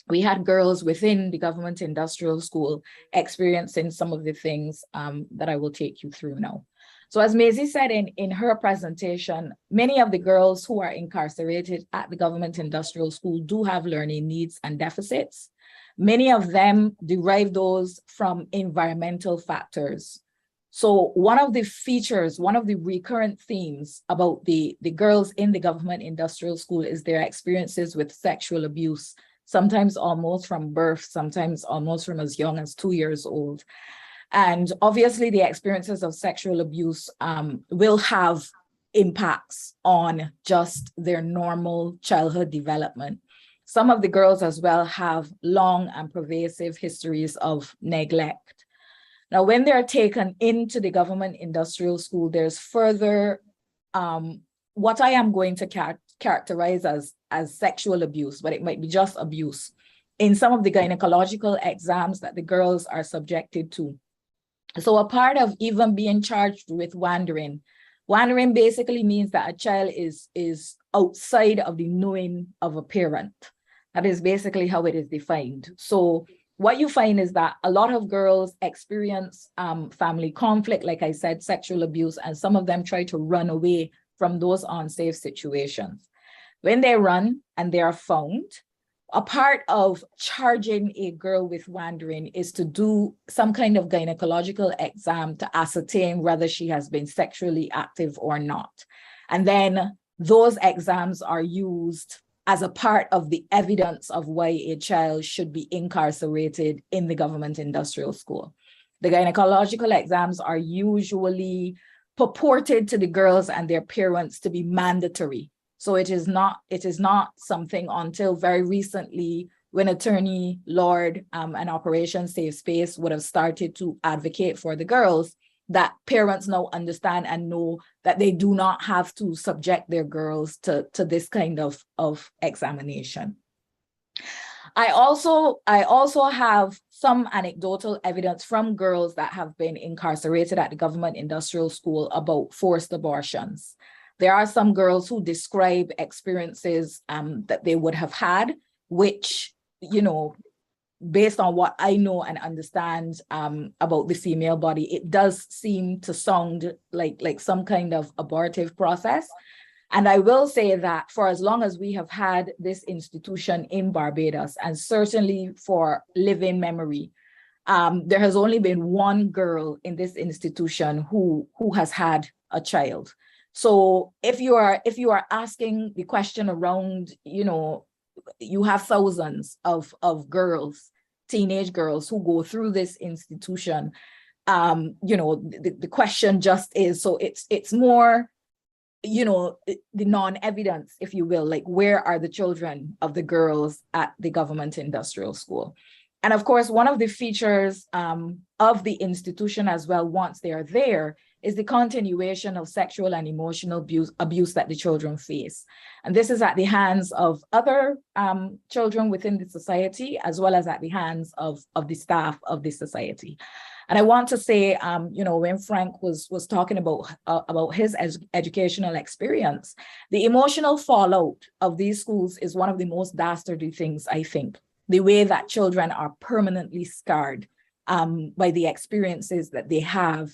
we had girls within the government industrial school experiencing some of the things that I will take you through now. So as Maisie said in her presentation, many of the girls who are incarcerated at the government industrial school do have learning needs and deficits. Many of them derive those from environmental factors. So one of the features, one of the recurrent themes about the girls in the government industrial school is their experiences with sexual abuse, sometimes almost from birth, sometimes almost from as young as 2 years old. And obviously the experiences of sexual abuse will have impacts on just their normal childhood development. Some of the girls as well have long and pervasive histories of neglect. Now, when they're taken into the government industrial school, there's further what I am going to characterize as sexual abuse, but it might be just abuse in some of the gynecological exams that the girls are subjected to. So a part of even being charged with wandering basically means that a child is outside of the knowing of a parent. That is basically how it is defined. So what you find is that a lot of girls experience family conflict, like I said, sexual abuse, and some of them try to run away from those unsafe situations. When they run and they are found, a part of charging a girl with wandering is to do some kind of gynecological exam to ascertain whether she has been sexually active or not. And then those exams are used as a part of the evidence of why a child should be incarcerated in the government industrial school. The gynecological exams are usually purported to the girls and their parents to be mandatory. So it is not something until very recently, when Attorney Lord and Operation Safe Space would have started to advocate for the girls, that parents now understand and know that they do not have to subject their girls to this kind of examination. I also have some anecdotal evidence from girls that have been incarcerated at the government industrial school about forced abortions. There are some girls who describe experiences that they would have had, which, you know, based on what I know and understand about the female body, it does seem to sound like some kind of abortive process. And I will say that for as long as we have had this institution in Barbados, and certainly for living memory, there has only been one girl in this institution who has had a child. So if you are asking the question around, you know, you have thousands of girls, teenage girls who go through this institution. You know, the question just is, so it's more you know, the non-evidence, if you will, like where are the children of the girls at the government industrial school? And of course, one of the features of the institution as well, once they are there, is the continuation of sexual and emotional abuse that the children face. And this is at the hands of other children within the society, as well as at the hands of the staff of the society. And I want to say, you know, when Frank was talking about his educational experience, the emotional fallout of these schools is one of the most dastardly things, I think. The way that children are permanently scarred by the experiences that they have.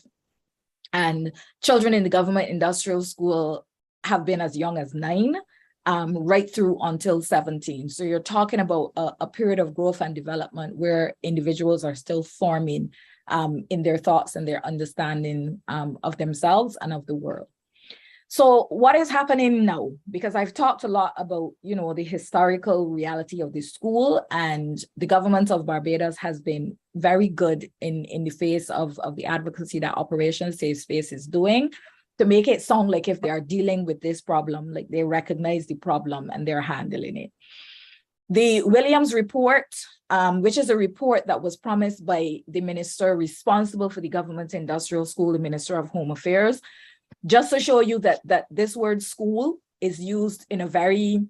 And children in the government industrial school have been as young as 9, right through until 17. So you're talking about a period of growth and development where individuals are still forming in their thoughts and their understanding of themselves and of the world. So what is happening now? Because I've talked a lot about, you know, the historical reality of the school, and the government of Barbados has been very good in the face of the advocacy that Operation Safe Space is doing to make it sound like if they are dealing with this problem, like they recognize the problem and they're handling it. The Williams report, which is a report that was promised by the minister responsible for the government industrial school, the Minister of Home Affairs, just to show you that this word school is used in a very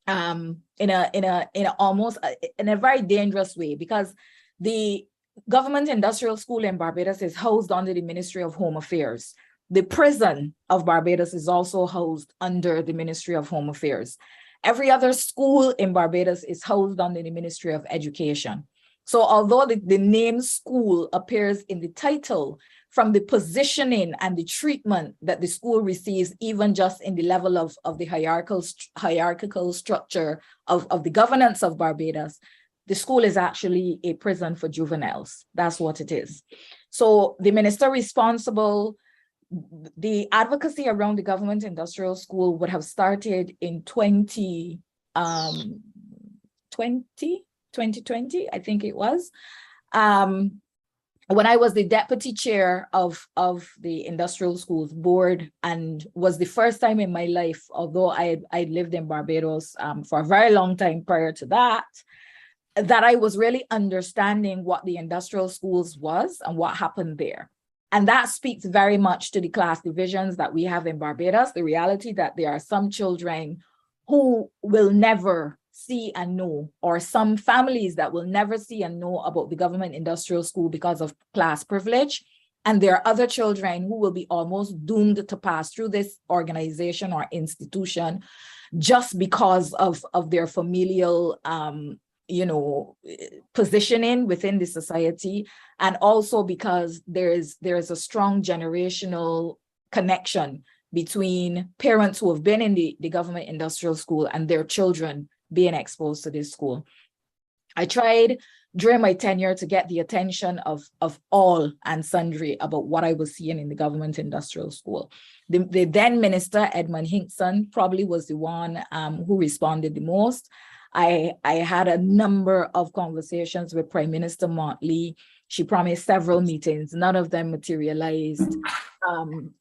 in a very dangerous way, because the government industrial school in Barbados is housed under the Ministry of Home Affairs. The prison of Barbados is also housed under the Ministry of Home Affairs. Every other school in Barbados is housed under the Ministry of Education. So although the name school appears in the title, from the positioning and the treatment that the school receives, even just in the level of the hierarchical structure of the governance of Barbados, the school is actually a prison for juveniles. That's what it is. So the minister responsible, the advocacy around the government industrial school would have started in 2020, I think it was. When I was the deputy chair of the industrial schools board, and was the first time in my life, although I lived in Barbados for a very long time prior to that, that I was really understanding what the industrial schools was and what happened there. And that speaks very much to the class divisions that we have in Barbados, the reality that there are some children who will never see and know, or some families that will never see and know about the government industrial school because of class privilege. And there are other children who will be almost doomed to pass through this organization or institution just because of their familial positioning within the society, and also because there is a strong generational connection between parents who have been in the government industrial school and their children being exposed to this school. I tried during my tenure to get the attention of all and sundry about what I was seeing in the government industrial school. The then minister, Edmund Hinkson, probably was the one who responded the most. I had a number of conversations with Prime Minister Motley. She promised several meetings, none of them materialized.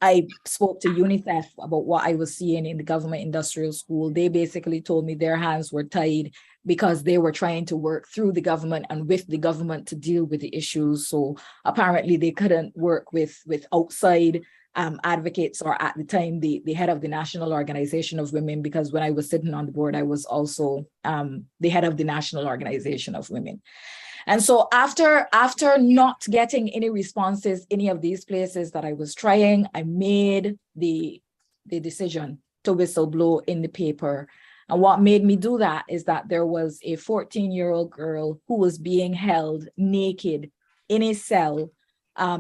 I spoke to UNICEF about what I was seeing in the government industrial school. They basically told me their hands were tied because they were trying to work through the government and with the government to deal with the issues. So apparently they couldn't work with outside advocates, or at the time, the head of the National Organization of Women, because when I was sitting on the board, I was also the head of the National Organization of Women. And so after not getting any responses, any of these places that I was trying, I made the decision to whistleblow in the paper. And what made me do that is that there was a 14-year-old girl who was being held naked in a cell,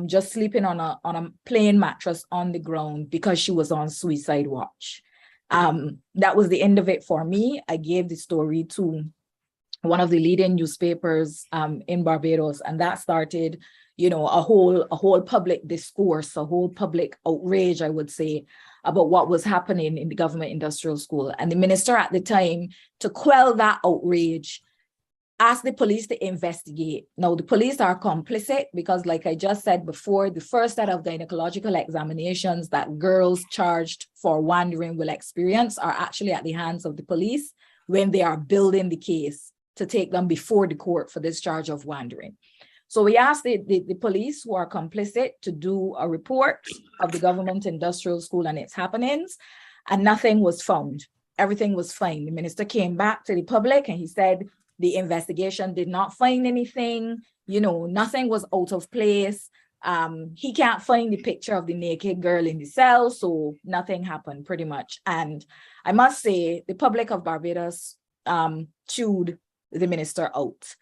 just sleeping on a plain mattress on the ground because she was on suicide watch. That was the end of it for me. I gave the story to one of the leading newspapers in Barbados, and that started, a whole public discourse, a whole public outrage, I would say, about what was happening in the government industrial school. And the minister at the time, to quell that outrage, asked the police to investigate. Now, the police are complicit because, like I just said before, the first set of gynecological examinations that girls charged for wandering will experience are actually at the hands of the police when they are building the case to take them before the court for this charge of wandering. So we asked the police who are complicit to do a report of the government industrial school and its happenings, and nothing was found. Everything was fine. The minister came back to the public and he said, the investigation did not find anything, nothing was out of place. He can't find the picture of the naked girl in the cell, so nothing happened pretty much. And I must say, the public of Barbados chewed the minister out.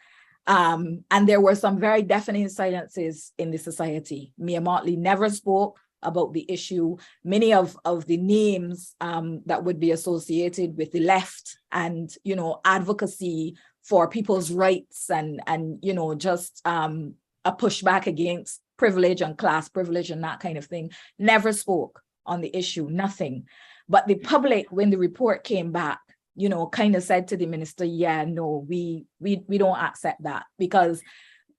And there were some very deafening silences in the society. Mia Motley never spoke about the issue. Many of the names that would be associated with the left and, advocacy for people's rights and just a pushback against privilege and class privilege and that kind of thing, never spoke on the issue, nothing. But the public, when the report came back, kind of said to the minister, yeah, no, we don't accept that. Because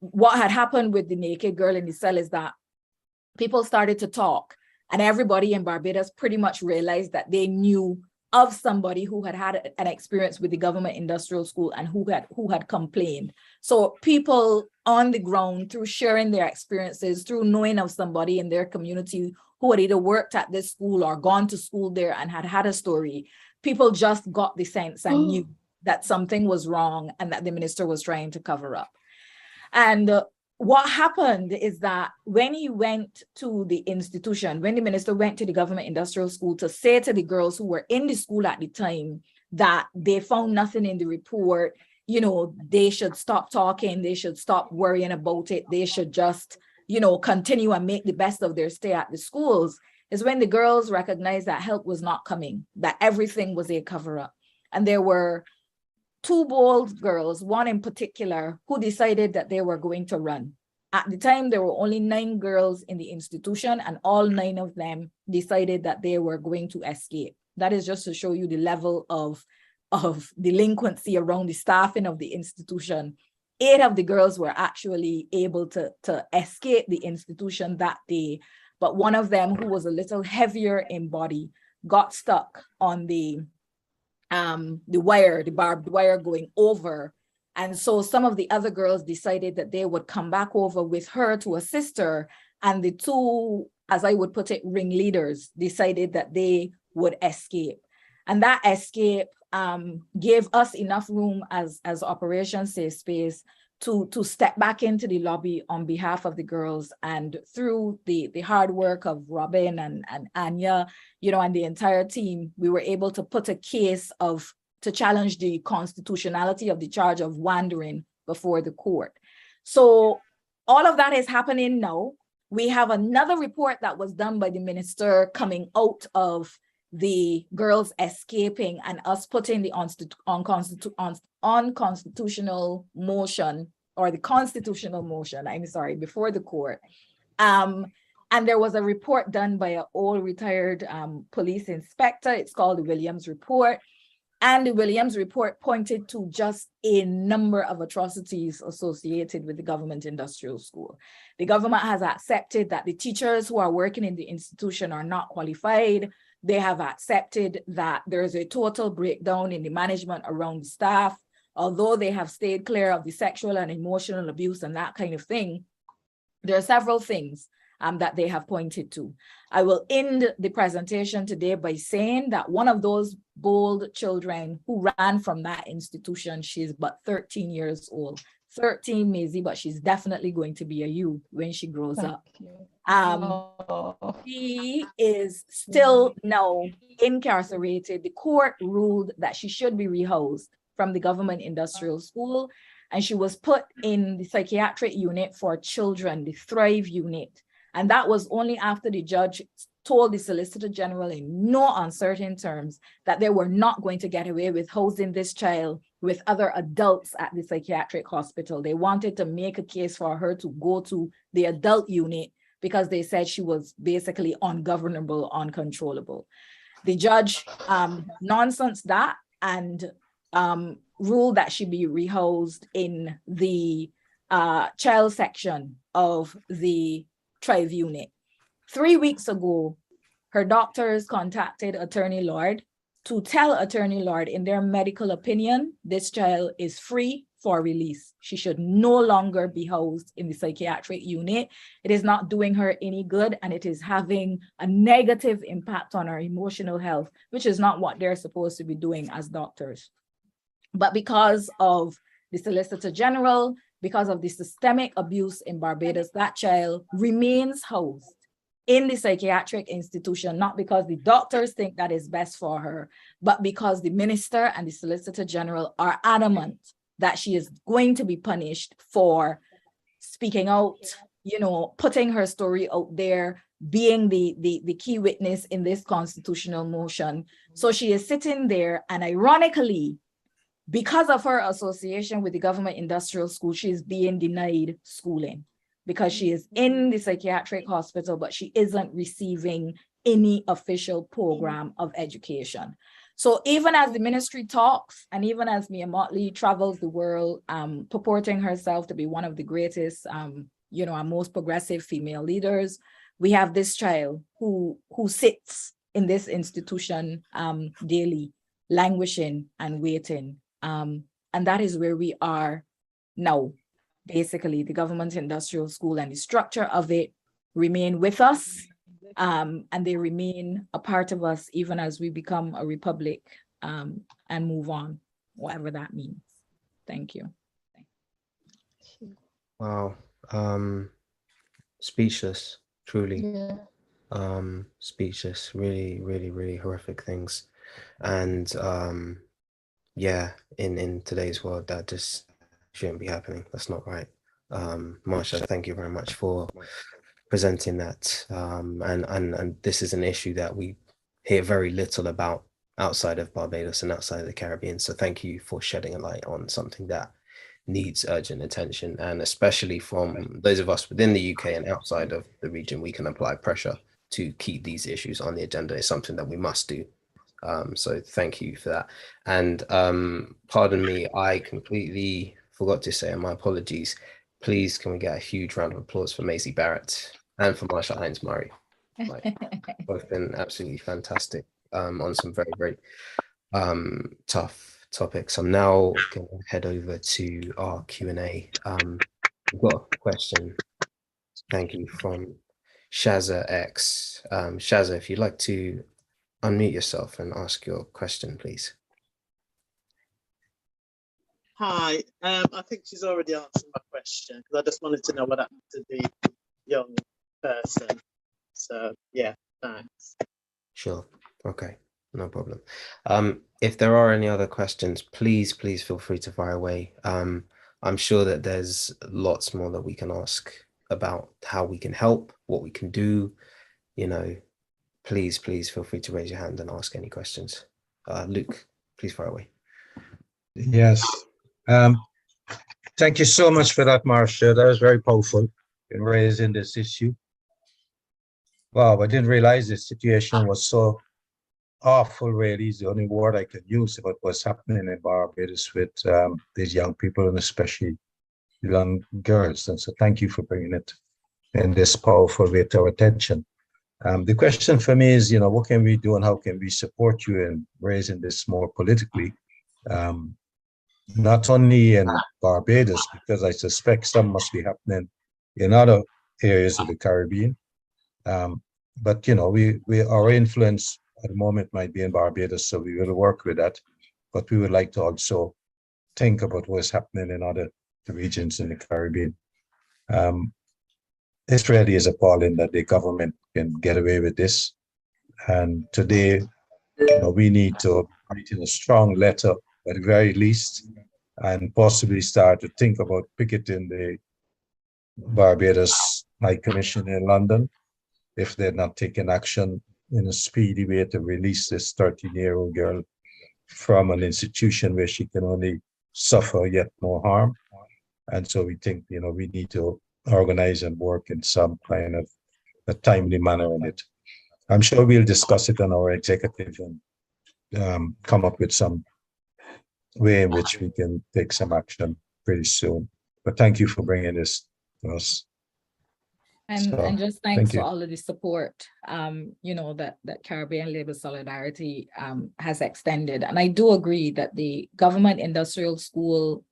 what had happened with the naked girl in the cell is that people started to talk and everybody in Barbados pretty much realized that they knew of somebody who had had an experience with the government industrial school and who had complained. So people on the ground, through sharing their experiences, through knowing of somebody in their community who had either worked at this school or gone to school there and had a story, people just got the sense and knew that something was wrong and that the minister was trying to cover up. And what happened is that when he went to the institution, when the minister went to the government industrial school to say to the girls who were in the school at the time that they found nothing in the report, they should stop talking, they should stop worrying about it, they should just, continue and make the best of their stay at the schools, is when the girls recognized that help was not coming, that everything was a cover-up. And there were two bold girls, one in particular, who decided that they were going to run. At the time, there were only 9 girls in the institution, and all 9 of them decided that they were going to escape. That is just to show you the level of delinquency around the staffing of the institution. 8 of the girls were actually able to escape the institution that day, but one of them, who was a little heavier in body, got stuck on the wire, the barbed wire going over. And so some of the other girls decided that they would come back over with her to assist her. And the 2, as I would put it, ringleaders decided that they would escape. And that escape gave us enough room as Operation Safe Space to step back into the lobby on behalf of the girls. And through the hard work of Robin and Anya, and the entire team, we were able to put a case to challenge the constitutionality of the charge of wandering before the court. So all of that is happening now. We have another report that was done by the minister coming out of the girls escaping and us putting the unconstitutional motion, or the constitutional motion, before the court. And there was a report done by an old retired police inspector. It's called the Williams Report. And the Williams Report pointed to just a number of atrocities associated with the government industrial school. The government has accepted that the teachers who are working in the institution are not qualified. They have accepted that there is a total breakdown in the management around the staff. Although they have stayed clear of the sexual and emotional abuse and that kind of thing, there are several things that they have pointed to. I will end the presentation today by saying that one of those bold children who ran from that institution, she's but 13 years old. 13, Maisie, but she's definitely going to be a youth when she grows up. She is still now incarcerated. The court ruled that she should be rehoused from the government industrial school, and she was put in the psychiatric unit for children, the Thrive unit. And that was only after the judge told the Solicitor General in no uncertain terms that they were not going to get away with housing this child with other adults at the psychiatric hospital. They wanted to make a case for her to go to the adult unit because they said she was basically ungovernable, uncontrollable. The judge nonsense that and ruled that she be rehoused in the child section of the Thrive unit. 3 weeks ago, her doctors contacted Attorney Lord to tell Attorney Lord, in their medical opinion, this child is free for release. She should no longer be housed in the psychiatric unit. It is not doing her any good, and it is having a negative impact on her emotional health, which is not what they're supposed to be doing as doctors. But because of the Solicitor General, because of the systemic abuse in Barbados, that child remains housed in the psychiatric institution, not because the doctors think that is best for her, but because the minister and the Solicitor General are adamant that she is going to be punished for speaking out, you know, putting her story out there, being the key witness in this constitutional motion. So she is sitting there, and ironically, because of her association with the government industrial school, she is being denied schooling because she is in the psychiatric hospital, but she isn't receiving any official program of education. So even as the ministry talks, and even as Mia Motley travels the world, purporting herself to be one of the greatest, you know, and most progressive female leaders, we have this child who sits in this institution daily, languishing and waiting. And that is where we are now. Basically, the government industrial school and the structure of it remain with us, and they remain a part of us even as we become a republic and move on, whatever that means. Thank you. Wow. Speechless, truly. Yeah. Speechless, really, really, really horrific things. And yeah, in today's world, that just shouldn't be happening. That's not right. Marsha, thank you very much for presenting that. And this is an issue that we hear very little about outside of Barbados and outside of the Caribbean. So thank you for shedding a light on something that needs urgent attention, and especially from those of us within the UK and outside of the region, we can apply pressure to keep these issues on the agenda. It's something that we must do. So thank you for that. And pardon me, I completely forgot to say, and my apologies, please can we get a huge round of applause for Maisie Barrett and for Marsha Hinds Myrie. Like, both been absolutely fantastic on some very, very tough topics. I'm now going to head over to our Q&A. We've got a question, thank you, from Shazza X. Shazza, if you'd like to unmute yourself and ask your question, please. Hi, I think she's already answered my question because I just wanted to know what happened to the young person. So yeah, thanks. Sure. Okay, no problem. If there are any other questions, please feel free to fire away. I'm sure that there's lots more that we can ask about how we can help, what we can do. You know, please feel free to raise your hand and ask any questions. Luke, please fire away. Yes. Thank you so much for that, Marsha. That was very powerful in raising this issue. Wow, I didn't realize the situation was so awful, really, is the only word I can use about what's happening in Barbados with these young people, and especially young girls. And so thank you for bringing it in this powerful way to our attention. The question for me is, you know, what can we do and how can we support you in raising this more politically? Not only in Barbados, because I suspect some must be happening in other areas of the Caribbean. But, you know, our influence at the moment might be in Barbados, so we will work with that. But we would like to also think about what's happening in other regions in the Caribbean. It really is appalling that the government can get away with this. And today, you know, we need to write in a strong letter at the very least, and possibly start to think about picketing the Barbados High Commission in London if they're not taking action in a speedy way to release this 13-year-old girl from an institution where she can only suffer yet more harm. And so we think, you know, we need to organize and work in some kind of a timely manner on it. I'm sure we'll discuss it on our executive and come up with some way in which we can take some action pretty soon. But thank you for bringing this to us. And just thank thanks for you. all of the support, that Caribbean Labour Solidarity has extended. And I do agree that the government industrial school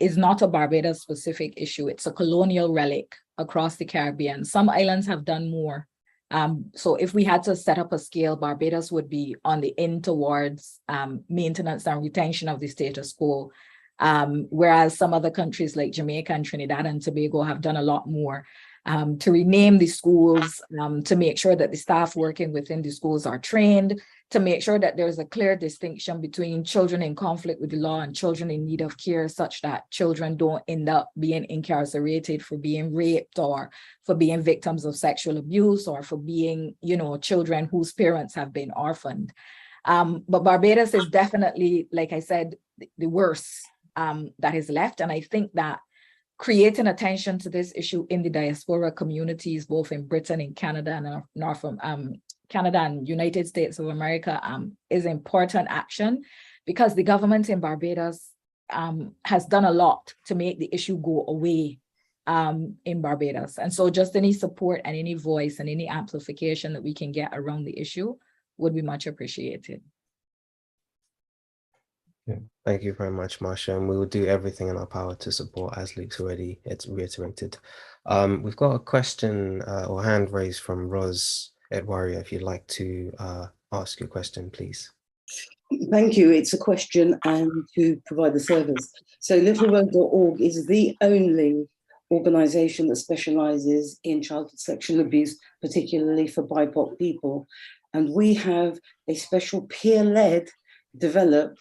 is not a Barbados specific issue. It's a colonial relic across the Caribbean. Some islands have done more. So if we had to set up a scale, Barbados would be on the end towards maintenance and retention of the status quo. Whereas some other countries like Jamaica and Trinidad and Tobago have done a lot more to rename the schools, to make sure that the staff working within the schools are trained, to make sure that there's a clear distinction between children in conflict with the law and children in need of care, such that children don't end up being incarcerated for being raped or for being victims of sexual abuse or for being, children whose parents have been orphaned. But Barbados is definitely, like I said, the worst that is left. And I think that creating attention to this issue in the diaspora communities, both in Britain and Canada and Canada and United States of America, is important action, because the government in Barbados has done a lot to make the issue go away in Barbados. And so just any support and any voice and any amplification that we can get around the issue would be much appreciated. Yeah, thank you very much, Marsha, and we will do everything in our power to support, as Luke's already reiterated. We've got a question or hand raised from Ros Edwaria. If you'd like to ask your question, please. Thank you. It's a question and to provide the service. So littleroad.org is the only organisation that specialises in childhood sexual abuse, particularly for BIPOC people. And we have a special peer-led developed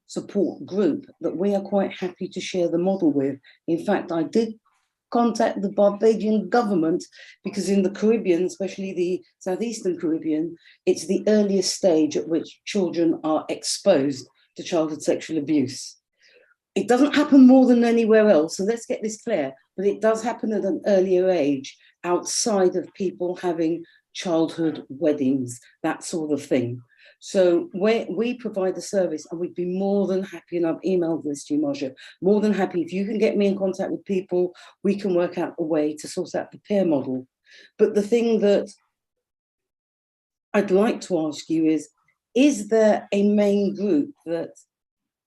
support group that we are quite happy to share the model with. In fact, I did contact the Barbadian government because in the Caribbean, especially the Southeastern Caribbean, it's the earliest stage at which children are exposed to childhood sexual abuse. It doesn't happen more than anywhere else, so let's get this clear, but it does happen at an earlier age outside of people having childhood weddings, that sort of thing. So we provide the service, and we'd be more than happy, and I've emailed this to you, Marsha, more than happy if you can get me in contact with people, we can work out a way to sort out the peer model. But the thing that I'd like to ask you is there a main group that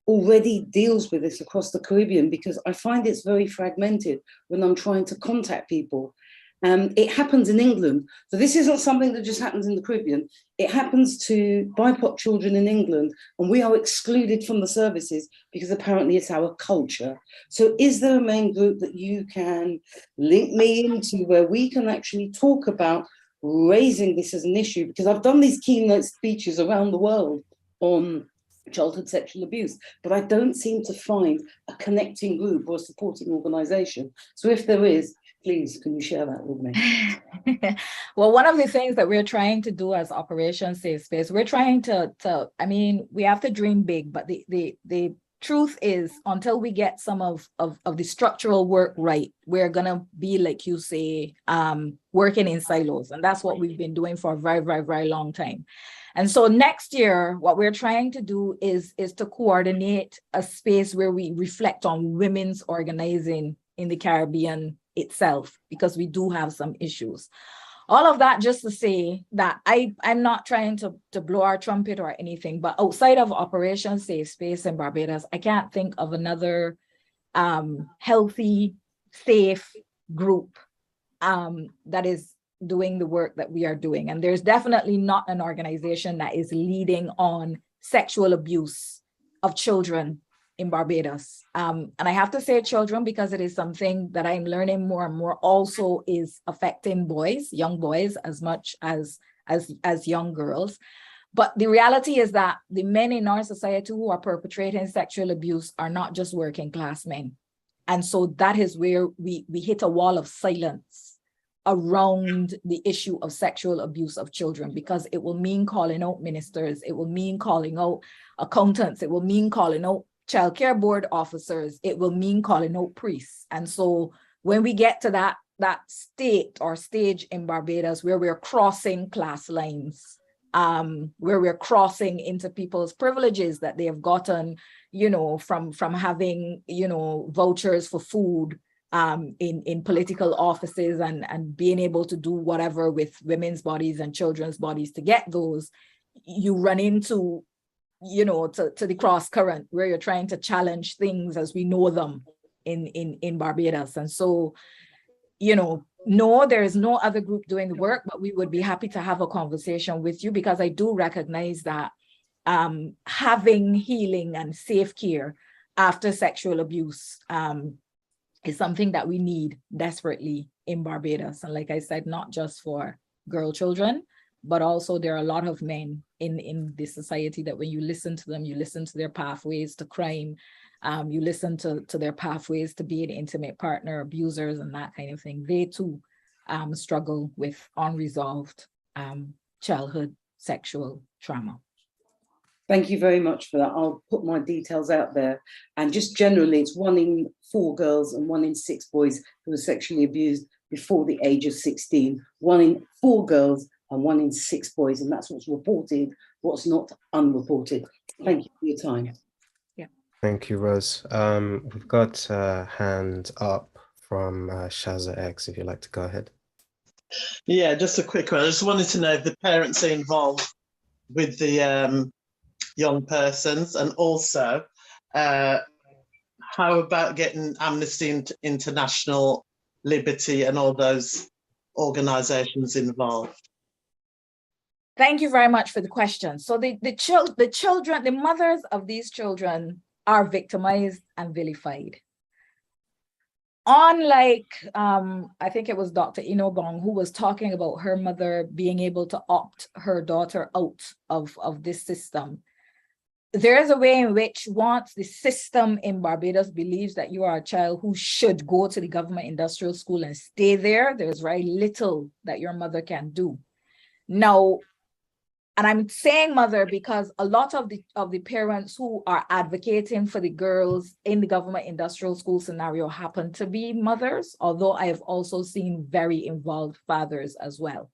already deals with this across the Caribbean? Because I find it's very fragmented when I'm trying to contact people. It happens in England. So this isn't something that just happens in the Caribbean. It happens to BIPOC children in England, and we are excluded from the services because apparently it's our culture. So is there a main group that you can link me into where we can actually talk about raising this as an issue? Because I've done these keynote speeches around the world on childhood sexual abuse, but I don't seem to find a connecting group or a supporting organisation. So if there is, please, can you share that with me? Well, one of the things that we're trying to do as Operation Safe Space, we're trying to I mean, we have to dream big, but the truth is, until we get some of the structural work right, we're gonna be, like you say, working in silos. And that's what we've been doing for a very, very, very long time. And so next year, what we're trying to do is to coordinate a space where we reflect on women's organizing in the Caribbean itself, because we do have some issues. All of that just to say that I'm not trying to blow our trumpet or anything, but outside of Operation Safe Space in Barbados, I can't think of another healthy, safe group that is doing the work that we are doing. And there's definitely not an organization that is leading on sexual abuse of children in Barbados. And I have to say children because it is something that I'm learning more and more also is affecting boys, young boys, as much as young girls. But the reality is that the men in our society who are perpetrating sexual abuse are not just working class men. And so that is where we hit a wall of silence around the issue of sexual abuse of children, because it will mean calling out ministers, it will mean calling out accountants, it will mean calling out child care board officers, it will mean calling out priests. And so when we get to that state or stage in Barbados where we're crossing class lines, where we're crossing into people's privileges that they have gotten, from having, vouchers for food in political offices and being able to do whatever with women's bodies and children's bodies to get those. You run into, to the cross current where you're trying to challenge things as we know them in Barbados. And so, no, there is no other group doing the work, but we would be happy to have a conversation with you, because I do recognize that having healing and safe care after sexual abuse is something that we need desperately in Barbados. And like I said, not just for girl children, but also there are a lot of men in this society that when you listen to them, you listen to their pathways to crime, you listen to their pathways to being intimate partner abusers and that kind of thing. They too struggle with unresolved childhood sexual trauma. Thank you very much for that. I'll put my details out there. And just generally, it's 1 in 4 girls and 1 in 6 boys who are sexually abused before the age of 16. 1 in 4 girls and 1 in 6 boys. And that's what's reported, what's not unreported. Thank you for your time. Yeah. Thank you, Rose. We've got a hand up from Shaza X, if you'd like to go ahead. Yeah, just a quick one. I just wanted to know if the parents are involved with the young persons, and also how about getting Amnesty International, Liberty and all those organizations involved? Thank you very much for the question. So the children, the mothers of these children are victimized and vilified. Unlike, I think it was Dr. Inobong who was talking about her mother being able to opt her daughter out of this system. There is a way in which once the system in Barbados believes that you are a child who should go to the government industrial school and stay there, there's very little that your mother can do. Now, and I'm saying mother because a lot of the parents who are advocating for the girls in the government industrial school scenario happen to be mothers, although I have also seen very involved fathers as well.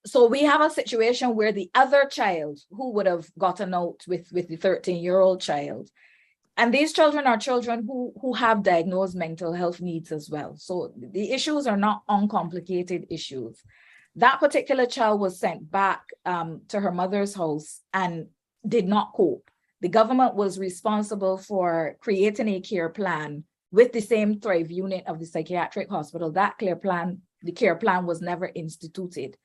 So we have a situation where the other child who would have gotten out with the 13-year-old child, and these children are children who have diagnosed mental health needs as well. So the issues are not uncomplicated issues. That particular child was sent back to her mother's house and did not cope. The government was responsible for creating a care plan with the same Thrive unit of the psychiatric hospital. That care plan was never instituted.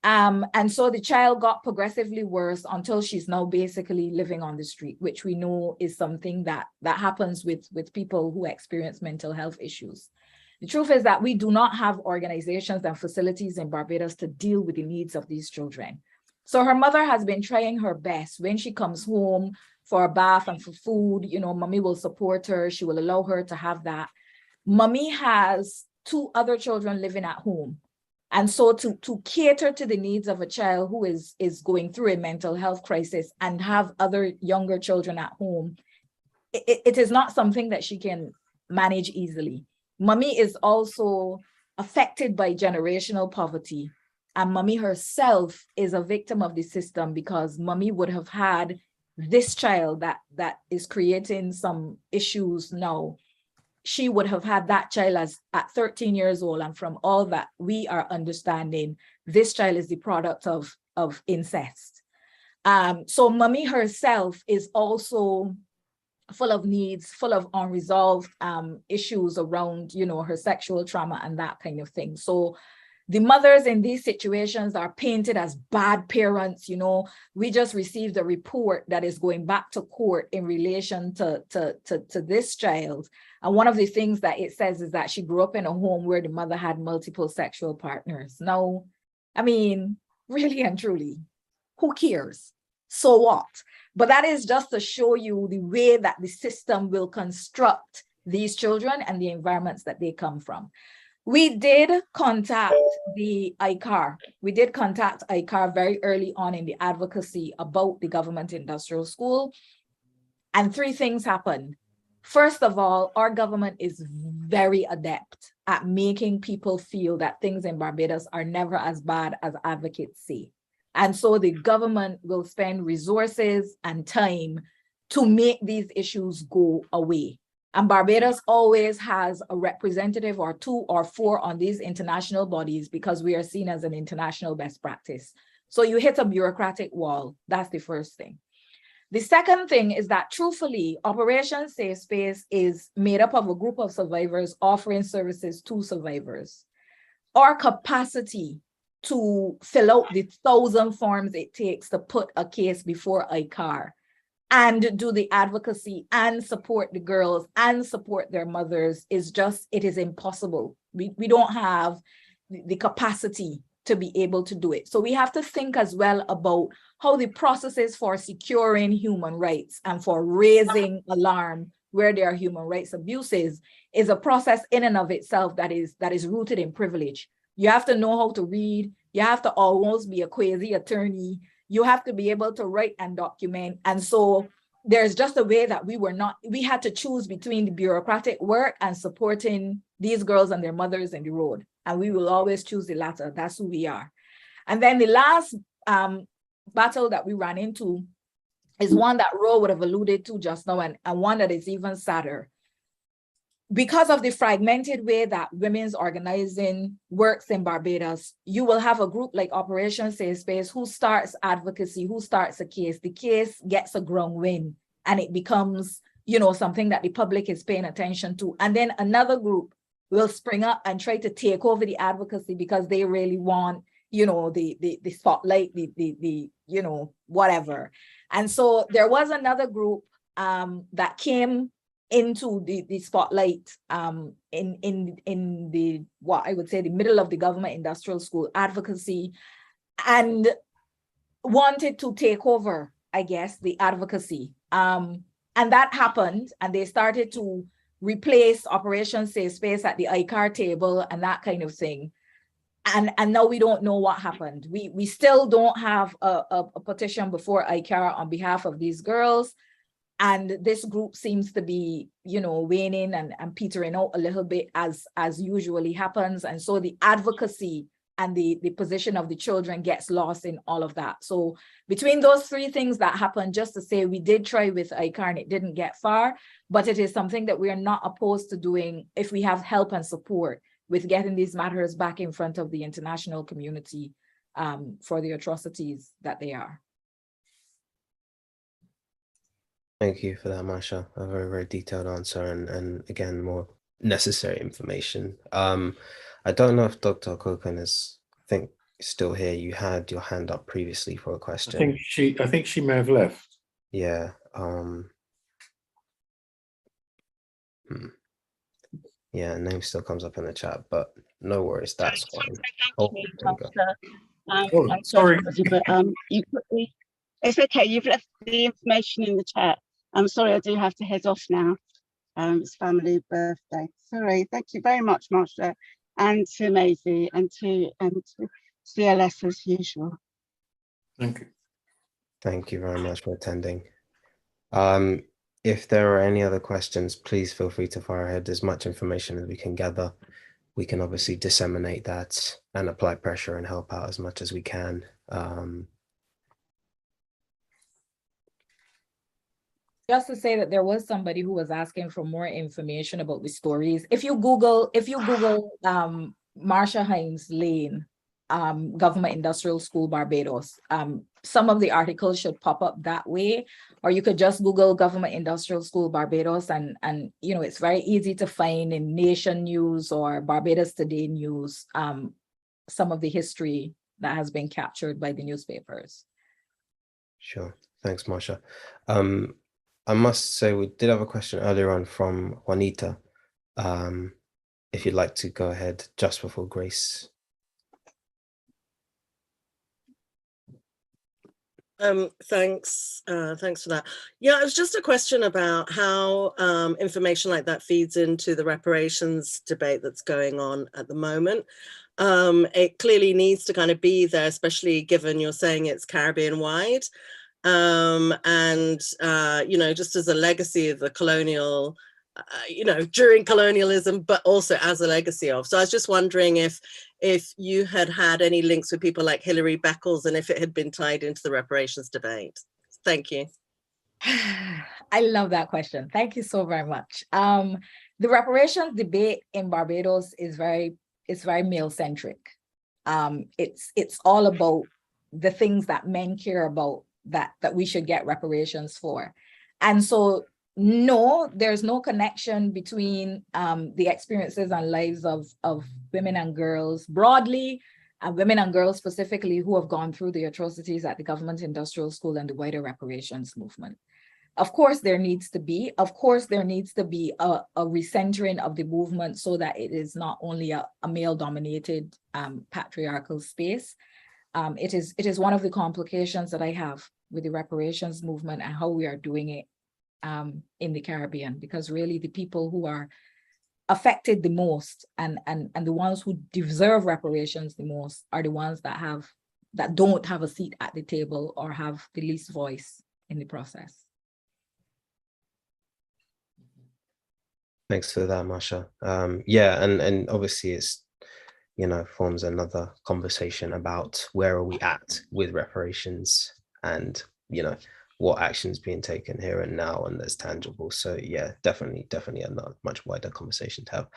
And so the child got progressively worse until she's now basically living on the street, which we know is something that happens with people who experience mental health issues. The truth is that we do not have organizations and facilities in Barbados to deal with the needs of these children. So her mother has been trying her best. When she comes home for a bath and for food, mommy will support her. She will allow her to have that. Mommy has 2 other children living at home. And so to cater to the needs of a child who is going through a mental health crisis and have other younger children at home, it is not something that she can manage easily. Mommy is also affected by generational poverty, and mommy herself is a victim of the system because mommy would have had this child that is creating some issues now. She would have had that child at 13 years old, and from all that we are understanding, this child is the product of incest. So mommy herself is also full of needs, full of unresolved issues around, her sexual trauma and that kind of thing. So the mothers in these situations are painted as bad parents. We just received a report that is going back to court in relation to this child. And one of the things that it says is that she grew up in a home where the mother had multiple sexual partners. Now, I mean, really and truly, who cares? So what? But that is just to show you the way that the system will construct these children and the environments that they come from. We did contact the ICAR. We did contact ICAR very early on in the advocacy about the government industrial school. And 3 things happened. First of all, our government is very adept at making people feel that things in Barbados are never as bad as advocates say. And so the government will spend resources and time to make these issues go away. And Barbados always has a representative or 2 or 4 on these international bodies because we are seen as an international best practice. So you hit a bureaucratic wall. That's the first thing. The second thing is that truthfully, Operation Safe Space is made up of a group of survivors offering services to survivors. Our capacity to fill out the 1,000 forms it takes to put a case before ICAR and do the advocacy and support the girls and support their mothers is just, it is impossible. We don't have the capacity to be able to do it. So we have to think as well about how the processes for securing human rights and for raising alarm where there are human rights abuses is a process in and of itself that is rooted in privilege. You have to know how to read. You have to almost be a quasi attorney. You have to be able to write and document. And so there's just a way that we had to choose between the bureaucratic work and supporting these girls and their mothers in the road. And we will always choose the latter. That's who we are. And then the last battle that we ran into is one that Ro would have alluded to just now, and one that is even sadder. Because of the fragmented way that women's organizing works in Barbados, you will have a group like Operation Safe Space who starts advocacy, who starts a case. The case gets a ground win and it becomes, something that the public is paying attention to. And then another group will spring up and try to take over the advocacy because they really want, the spotlight, the whatever. And so there was another group that came into the spotlight in the, what I would say, the middle of the government industrial school advocacy, and wanted to take over, I guess, the advocacy. And that happened, and they started to replace Operation Safe Space at the ICAR table and that kind of thing. And now we don't know what happened. We still don't have a petition before ICAR on behalf of these girls. And this group seems to be, waning and petering out a little bit as usually happens. And so the advocacy and the position of the children gets lost in all of that. So between those 3 things that happened, just to say we did try with ICAR and it didn't get far, but it is something that we are not opposed to doing if we have help and support with getting these matters back in front of the international community for the atrocities that they are. Thank you for that, Marsha. A very, very detailed answer and again, more necessary information. I don't know if Dr. Kokan is, I think, still here. You had your hand up previously for a question. I think she may have left. Yeah. Yeah, name still comes up in the chat, but no worries, that's fine. Oh, I'm sorry, but it's okay. You've left the information in the chat. I'm sorry, I do have to head off now. It's family birthday. Sorry. Thank you very much, Marsha, and to Maisie, and to CLS as usual. Thank you. Thank you very much for attending. If there are any other questions, please feel free to fire ahead. As much information as we can gather, we can obviously disseminate that and apply pressure and help out as much as we can. Just to say that there was somebody who was asking for more information about the stories. If you Google Marsha Hinds Lane, Government Industrial School Barbados, some of the articles should pop up that way, or you could just Google Government Industrial School Barbados, and it's very easy to find in Nation News or Barbados Today News some of the history that has been captured by the newspapers. Sure, thanks, Marsha. I must say we did have a question earlier on from Juanita. If you'd like to go ahead just before Grace. Thanks for that. Yeah, it was just a question about how information like that feeds into the reparations debate that's going on at the moment. It clearly needs to kind of be there, especially given you're saying it's Caribbean wide. Just as a legacy of the colonial during colonialism, but also as a legacy of. So I was just wondering if you had any links with people like Hilary Beckles and if it had been tied into the reparations debate. Thank you. I love that question. Thank you so very much. The reparations debate in Barbados is very male-centric. It's all about the things that men care about that we should get reparations for. And so no, there's no connection between the experiences and lives of women and girls broadly, and women and girls specifically who have gone through the atrocities at the government industrial school and the wider reparations movement. Of course, there needs to be a recentering of the movement so that it is not only a male-dominated patriarchal space. It is one of the complications that I have with the reparations movement and how we are doing it in the Caribbean, because really the people who are affected the most and the ones who deserve reparations the most are the ones that don't have a seat at the table or have the least voice in the process. Thanks for that, Marsha. Yeah, and obviously it's, forms another conversation about where are we at with reparations and, what actions being taken here and now and that's tangible. So yeah, definitely a much wider conversation to have.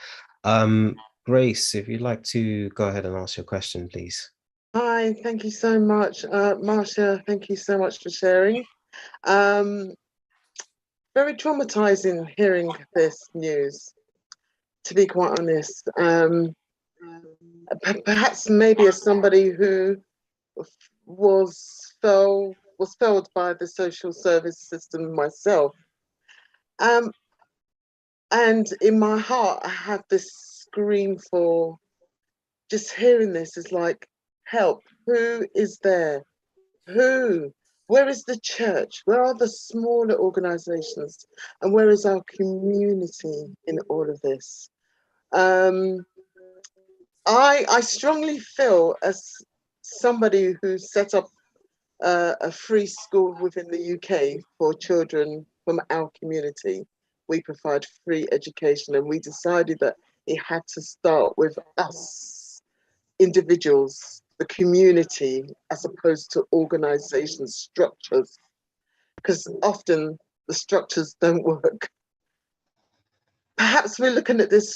Grace, if you'd like to go ahead and ask your question, please. Hi, thank you so much. Marsha, thank you so much for sharing. Very traumatizing hearing this news, to be quite honest. Perhaps maybe as somebody who was failed by the social service system myself. And in my heart, I have this scream for just hearing this is like, help, who is there? Who? Where is the church? Where are the smaller organizations? And where is our community in all of this? I strongly feel, as somebody who set up a free school within the UK for children from our community, we provide free education, and we decided that it had to start with us, individuals, the community, as opposed to organization structures, because often the structures don't work. Perhaps we're looking at this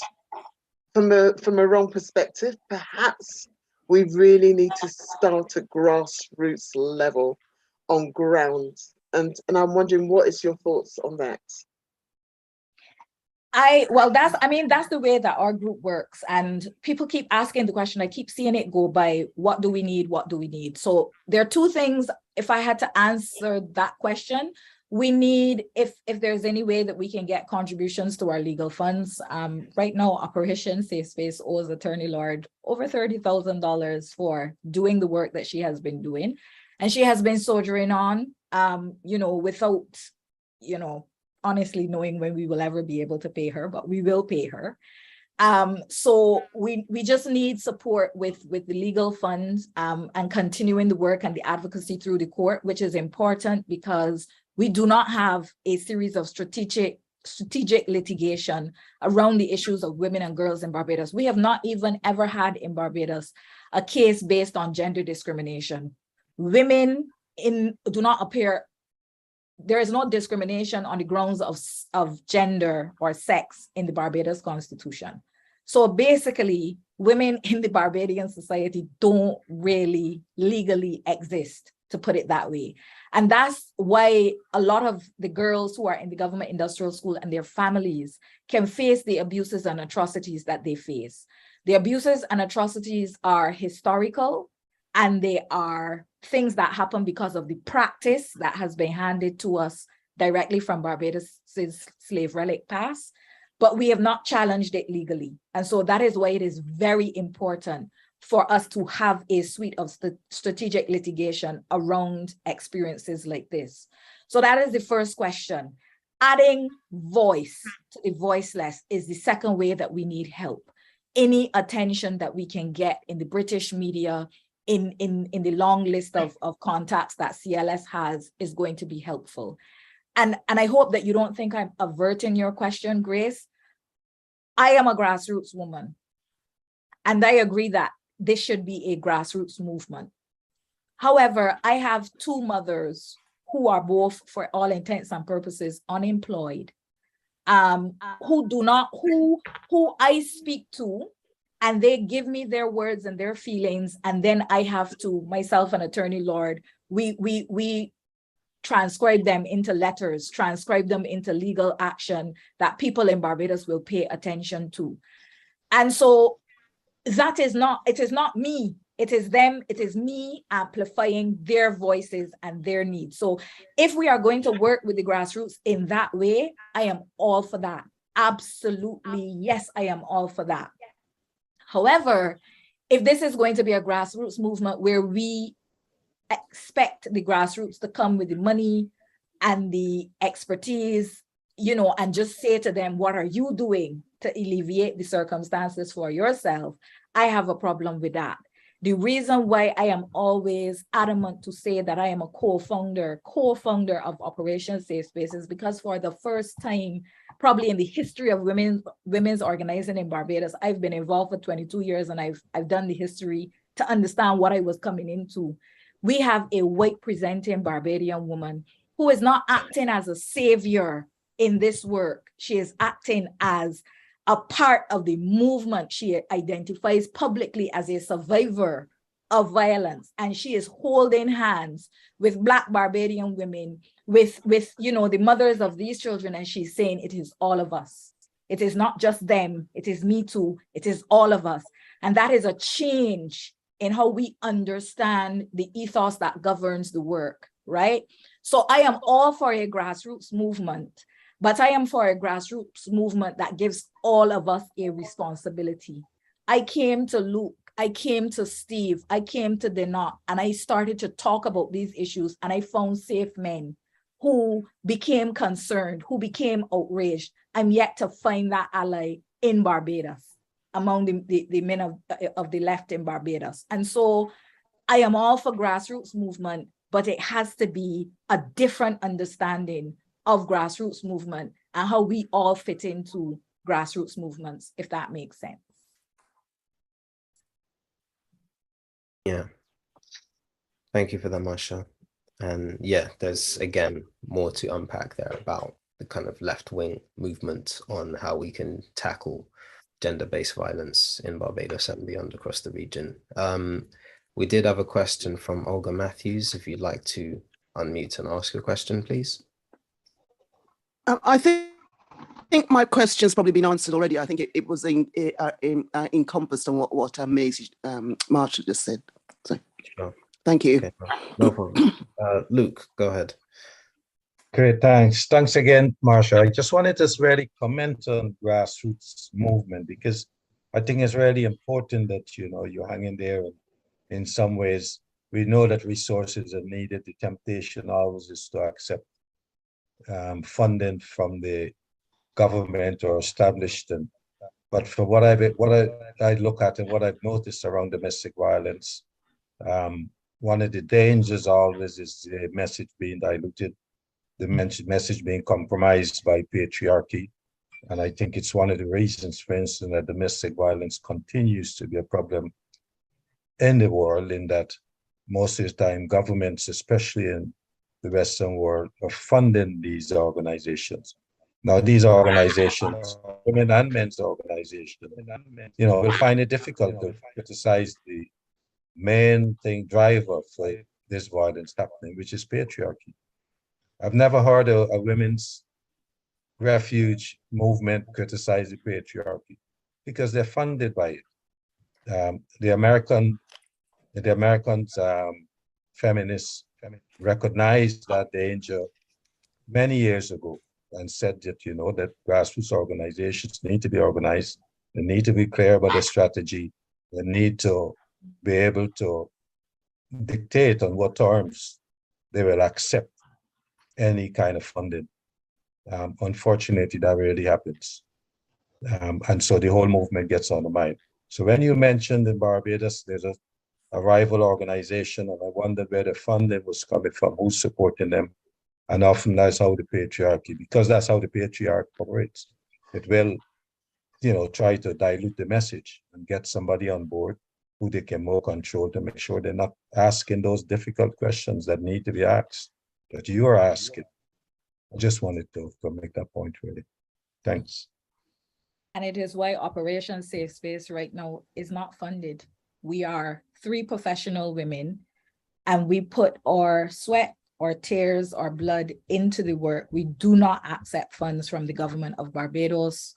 from a wrong perspective. Perhaps we really need to start at grassroots level, on ground. And I'm wondering, what is your thoughts on that? That's the way that our group works. And people keep asking the question, I keep seeing it go by, what do we need? What do we need? So there are two things, if I had to answer that question, we need, if there's any way that we can get contributions to our legal funds. Right now, Operation Safe Space owes Attorney Lord over $30,000 for doing the work that she has been doing. And she has been soldiering on, without, honestly knowing when we will ever be able to pay her, but we will pay her. So we just need support with the legal funds and continuing the work and the advocacy through the court, which is important because we do not have a series of strategic litigation around the issues of women and girls in Barbados. We have not even ever had in Barbados a case based on gender discrimination. Women do not appear. There is no discrimination on the grounds of gender or sex in the Barbados Constitution. So basically, women in the Barbadian society don't really legally exist, to put it that way. And that's why a lot of the girls who are in the government industrial school and their families can face the abuses and atrocities that they face. The abuses and atrocities are historical, and they are things that happen because of the practice that has been handed to us directly from Barbados's slave relic past, but we have not challenged it legally. And so that is why it is very important for us to have a suite of strategic litigation around experiences like this. So that is the first question. Adding voice to the voiceless is the second way that we need help. Any attention that we can get in the British media, in the long list of contacts that CLS has, is going to be helpful. and I hope that you don't think I'm averting your question, Grace. I am a grassroots woman, and I agree that this should be a grassroots movement. However, I have two mothers who are both, for all intents and purposes, unemployed, who I speak to, and they give me their words and their feelings, and then I have to, myself and Attorney Lord, we transcribe them into letters, transcribe them into legal action that people in Barbados will pay attention to. And so that is not, it is not me, it is them, it is me amplifying their voices and their needs. So if we are going to work with the grassroots in that way, I am all for that. Absolutely, yes, I am all for that. However, if this is going to be a grassroots movement where we expect the grassroots to come with the money and the expertise, you know, and just say to them, what are you doing to alleviate the circumstances for yourself? I have a problem with that. The reason why I am always adamant to say that I am a co-founder of Operation Safe Spaces, because for the first time, probably in the history of women's organizing in Barbados, I've been involved for 22 years and I've done the history to understand what I was coming into. We have a white presenting Barbadian woman who is not acting as a savior in this work. She is acting as a part of the movement. She identifies publicly as a survivor of violence, and she is holding hands with Black Barbadian women, with you know, the mothers of these children, and she's saying it is all of us. It is not just them, it is me too, it is all of us. And that is a change in how we understand the ethos that governs the work, right? So I am all for a grassroots movement, but I am for a grassroots movement that gives all of us a responsibility. I came to Luke, I came to Steve, I came to Denot, and I started to talk about these issues, and I found safe men who became concerned, who became outraged. I'm yet to find that ally in Barbados, among the men of the left in Barbados. And so I am all for grassroots movement, but it has to be a different understanding of grassroots movement and how we all fit into grassroots movements, if that makes sense. Yeah. Thank you for that, Marsha. And yeah, there's again more to unpack there about the kind of left-wing movement on how we can tackle gender-based violence in Barbados and beyond across the region. We did have a question from Olga Matthews. If you'd like to unmute and ask a question, please. I think my question's probably been answered already. I think it was encompassed on what Maisie, Marsha just said. So, sure. Thank you. Okay, no problem. Luke, go ahead. Great, thanks. Thanks again, Marsha. I just wanted to really comment on grassroots movement, because I think it's really important that, you know, you hang in there. And in some ways, we know that resources are needed. The temptation always is to accept funding from the government or established. But for what I look at and what I've noticed around domestic violence, one of the dangers always is the message being diluted, the message being compromised by patriarchy. And I think it's one of the reasons, for instance, that domestic violence continues to be a problem in the world, in that most of the time governments, especially in the Western world, are funding these organizations. Now, these organizations, women and men's organizations, you know, will find it difficult to criticize the main driver for this violence happening, which is patriarchy. I've never heard a women's refuge movement criticize the patriarchy, because they're funded by it. The Americans, feminists, recognized that danger many years ago and said that, you know, that grassroots organizations need to be organized, they need to be clear about their strategy, they need to be able to dictate on what terms they will accept any kind of funding. Unfortunately, that really happens. And so the whole movement gets on the mind. So when you mentioned in Barbados, there's a rival organization, and I wondered where the funding was coming from, who's supporting them. And often that's how the patriarchy, because that's how the patriarch operates. It will, try to dilute the message and get somebody on board who they can more control to make sure they're not asking those difficult questions that need to be asked, that you are asking. I just wanted to make that point, really. Thanks. And it is why Operation Safe Space right now is not funded. We are 3 professional women, and we put our sweat, our tears, our blood into the work. We do not accept funds from the government of Barbados.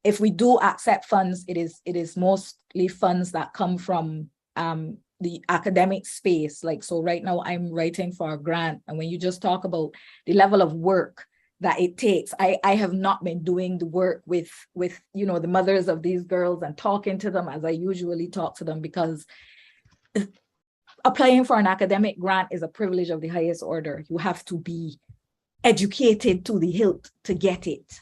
If we do accept funds, it is mostly funds that come from the academic space. Like, so right now I'm writing for a grant. And when you just talk about the level of work that it takes, I have not been doing the work with the mothers of these girls and talking to them as I usually talk to them, because applying for an academic grant is a privilege of the highest order. You have to be educated to the hilt to get it.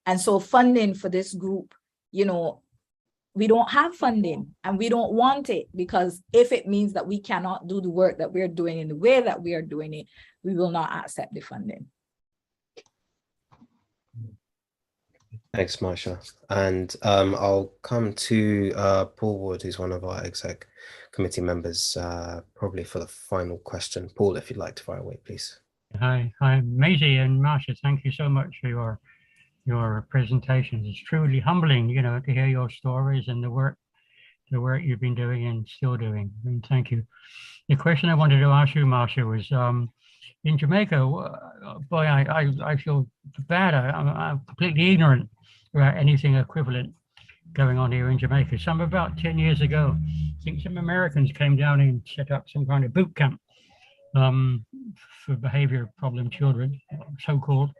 And so funding for this group, we don't have funding, and we don't want it, because if it means that we cannot do the work that we're doing in the way that we are doing it, we will not accept the funding. Thanks, Marsha. And I'll come to Paul Ward, who's one of our exec committee members, probably for the final question. Paul, if you'd like to fire away, please. Hi, Maisie and Marsha, thank you so much for your presentations. It's truly humbling, to hear your stories and the work you've been doing and still doing. I mean, thank you. The question I wanted to ask you, Marsha, was in Jamaica. Boy, I feel bad. I'm completely ignorant about anything equivalent going on here in Jamaica. About 10 years ago, I think some Americans came down and set up some kind of boot camp for behavior problem children, so-called.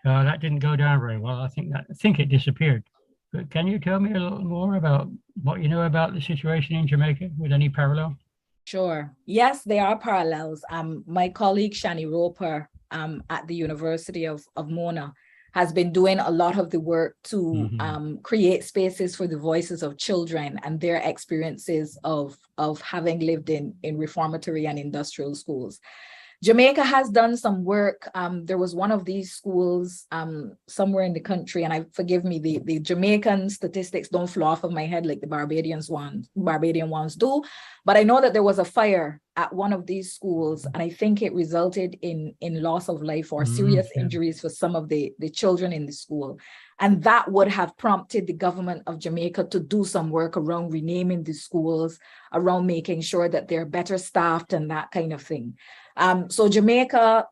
That didn't go down very well. I think it disappeared. But can you tell me a little more about what you know about the situation in Jamaica, with any parallel? Sure. Yes, there are parallels. My colleague Shani Roper at the University of Mona has been doing a lot of the work to create spaces for the voices of children and their experiences of having lived in reformatory and industrial schools. Jamaica has done some work. There was one of these schools somewhere in the country, and forgive me, the Jamaican statistics don't flow off of my head like the Barbadian ones do, but I know that there was a fire at one of these schools, and I think it resulted in loss of life or serious injuries for some of the children in the school. And that would have prompted the government of Jamaica to do some work around renaming the schools, around making sure that they're better staffed and that kind of thing. So Jamaica,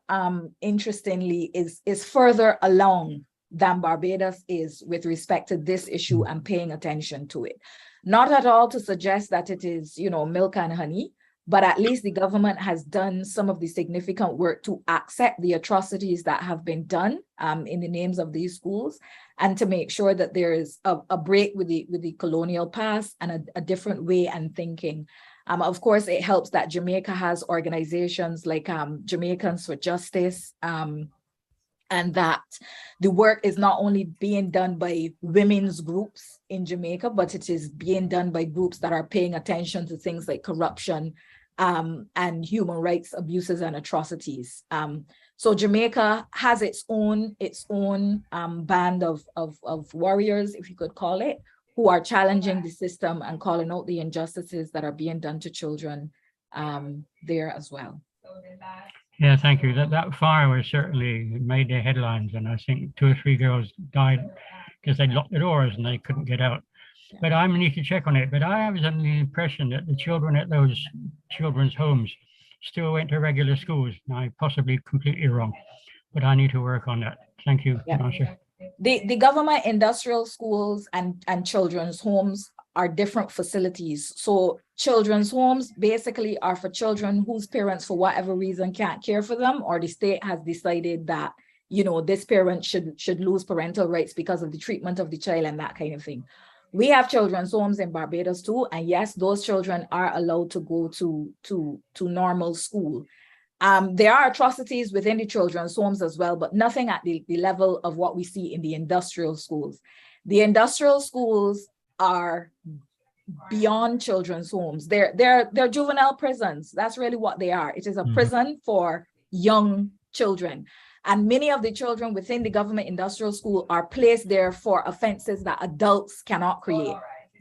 interestingly, is further along than Barbados is with respect to this issue and paying attention to it. Not at all to suggest that it is, milk and honey, but at least the government has done some of the significant work to accept the atrocities that have been done in the names of these schools, and to make sure that there is a break with the colonial past and a different way and thinking. Of course, it helps that Jamaica has organizations like Jamaicans for Justice, and that the work is not only being done by women's groups in Jamaica, but it is being done by groups that are paying attention to things like corruption and human rights abuses and atrocities. So Jamaica has its own band of warriors, if you could call it, who are challenging the system and calling out the injustices that are being done to children there as well. Yeah, thank you. That fire was certainly made their headlines, and I think 2 or 3 girls died because they locked the doors and they couldn't get out. But I need to check on it. But I was under the impression that the children at those children's homes still went to regular schools. I'm possibly completely wrong, but I need to work on that. Thank you, Marsha. The government industrial schools and children's homes are different facilities. So children's homes basically are for children whose parents, for whatever reason, can't care for them, or the state has decided that, this parent should lose parental rights because of the treatment of the child and that kind of thing. We have children's homes in Barbados too, and yes, those children are allowed to go to normal school. There are atrocities within the children's homes as well, but nothing at the level of what we see in the industrial schools. The industrial schools are beyond children's homes. They're juvenile prisons. That's really what they are. It is a prison for young children. And many of the children within the government industrial school are placed there for offenses that adults cannot create.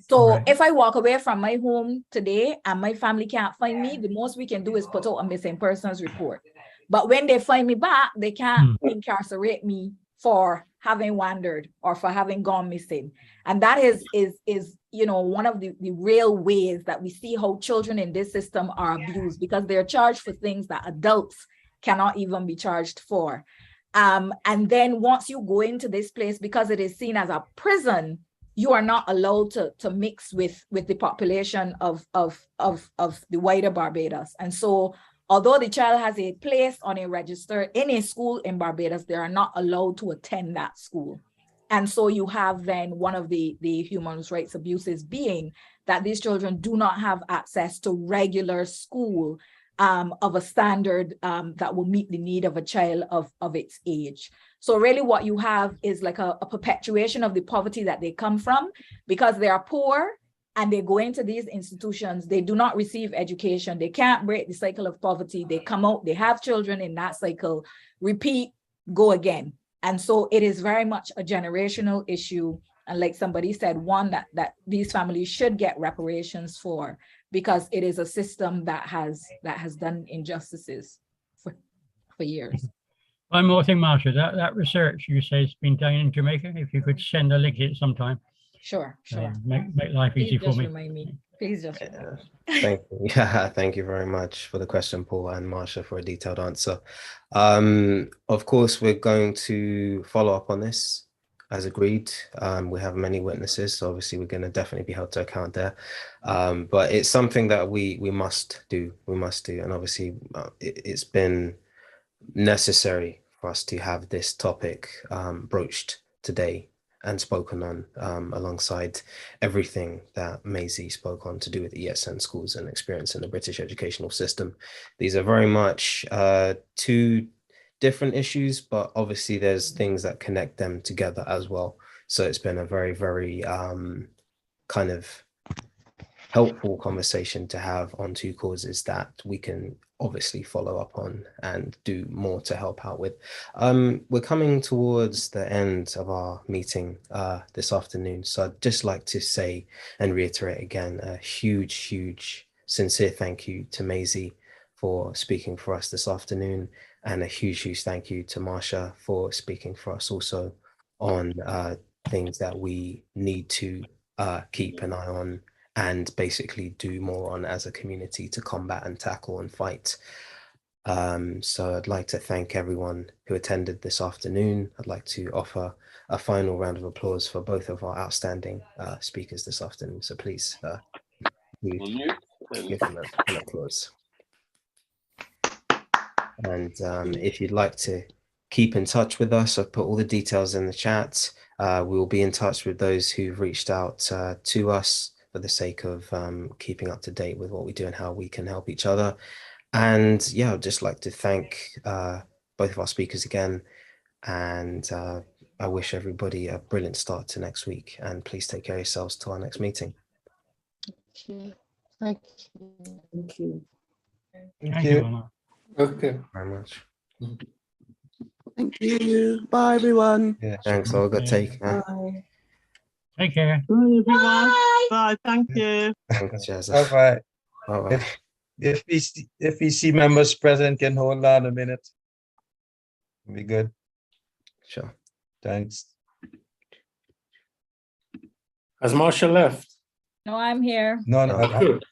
So if I walk away from my home today and my family can't find me, the most we can do is put out a missing persons report. But when they find me back, they can't incarcerate me for having wandered or for having gone missing. And that is you know, one of the real ways that we see how children in this system are abused, because they're charged for things that adults cannot even be charged for. And then once you go into this place, because it is seen as a prison, you are not allowed to mix with the population of the wider Barbados. And so although the child has a place on a register in a school in Barbados, they are not allowed to attend that school. And so you have then one of the human rights abuses being that these children do not have access to regular school of a standard that will meet the need of a child of its age. So really what you have is like a perpetuation of the poverty that they come from, because they are poor and they go into these institutions, they do not receive education, they can't break the cycle of poverty, they come out, they have children in that cycle, repeat, go again. And so it is very much a generational issue. And like somebody said, one that these families should get reparations for, because it is a system that has done injustices for years. One more thing, Marsha, that research you say has been done in Jamaica, if you could send a link to it sometime. Sure. Make life easy for me. Remind me. Please just remind me. Thank you. Yeah, thank you very much for the question, Paul and Marsha, for a detailed answer. Of course, we're going to follow up on this as agreed. We have many witnesses, so obviously we're going to definitely be held to account there. But it's something that we must do. We must do, and obviously it's been necessary for us to have this topic broached today and spoken on alongside everything that Maisie spoke on to do with ESN schools and experience in the British educational system. These are very much two different issues, but obviously there's things that connect them together as well. So it's been a very, very kind of helpful conversation to have on two causes that we can obviously follow up on and do more to help out with. We're coming towards the end of our meeting this afternoon. So I'd just like to say and reiterate again, a huge, sincere thank you to Maisie for speaking for us this afternoon, and a huge thank you to Marsha for speaking for us also on things that we need to keep an eye on and basically do more on as a community to combat and tackle and fight. So I'd like to thank everyone who attended this afternoon. I'd like to offer a final round of applause for both of our outstanding speakers this afternoon. So please give them an applause. And if you'd like to keep in touch with us, I've put all the details in the chat. We will be in touch with those who've reached out to us for the sake of keeping up to date with what we do and how we can help each other. And yeah, I'd just like to thank both of our speakers again. And I wish everybody a brilliant start to next week. And please take care of yourselves till our next meeting. Thank you. Thank you. Thank you. Thank you. Okay. Very much. Thank you. Bye, everyone. Yeah, thanks, Olga. Take care. Bye. Take care. Bye, everyone. Bye. Thank you. Thanks, Jazza. Bye-bye. Bye-bye. If EC members present can hold on a minute, be good. Sure. Thanks. Has Marsha left? No, I'm here. No,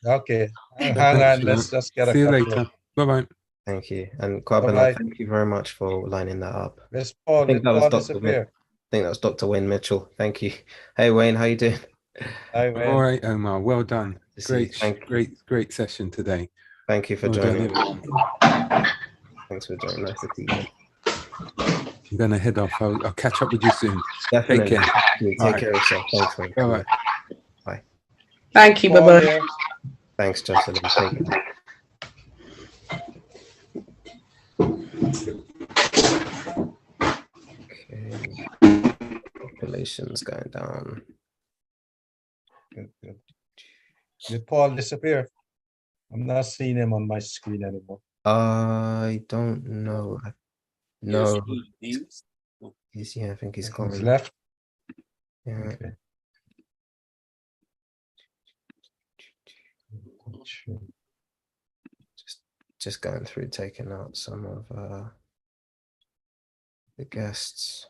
okay. Hang on, let's just get a See you couple later. of- Bye-bye. Thank you. And Kwabena, Bye-bye. thank you very much for lining that up. Miss Paul, I think did that was Paul Dr. disappear? I think that was Dr. Wayne Mitchell. Thank you. Hey, Wayne, how you doing? Hi, All right, Omar. Well done. Great session today. Thank you for Well done, joining. everyone. Thanks for joining. Nice to see you. I'm going to head off. I'll catch up with you soon. Definitely. Take care. Take care of yourself. Thanks, Wayne. Bye-bye. Bye. Thank you. Bye-bye. Thanks, Jocelyn. Take care. Okay. Population's going down. Good. Did Paul disappear? I'm not seeing him on my screen anymore. I don't know. No, Yes, I think he's He's gone. left. Yeah. Okay. Just going through, taking out some of the guests.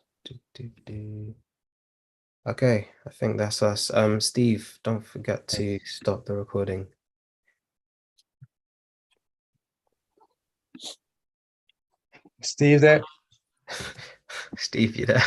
Okay, I think that's us. Steve, don't forget to stop the recording. Steve there? Steve, you there?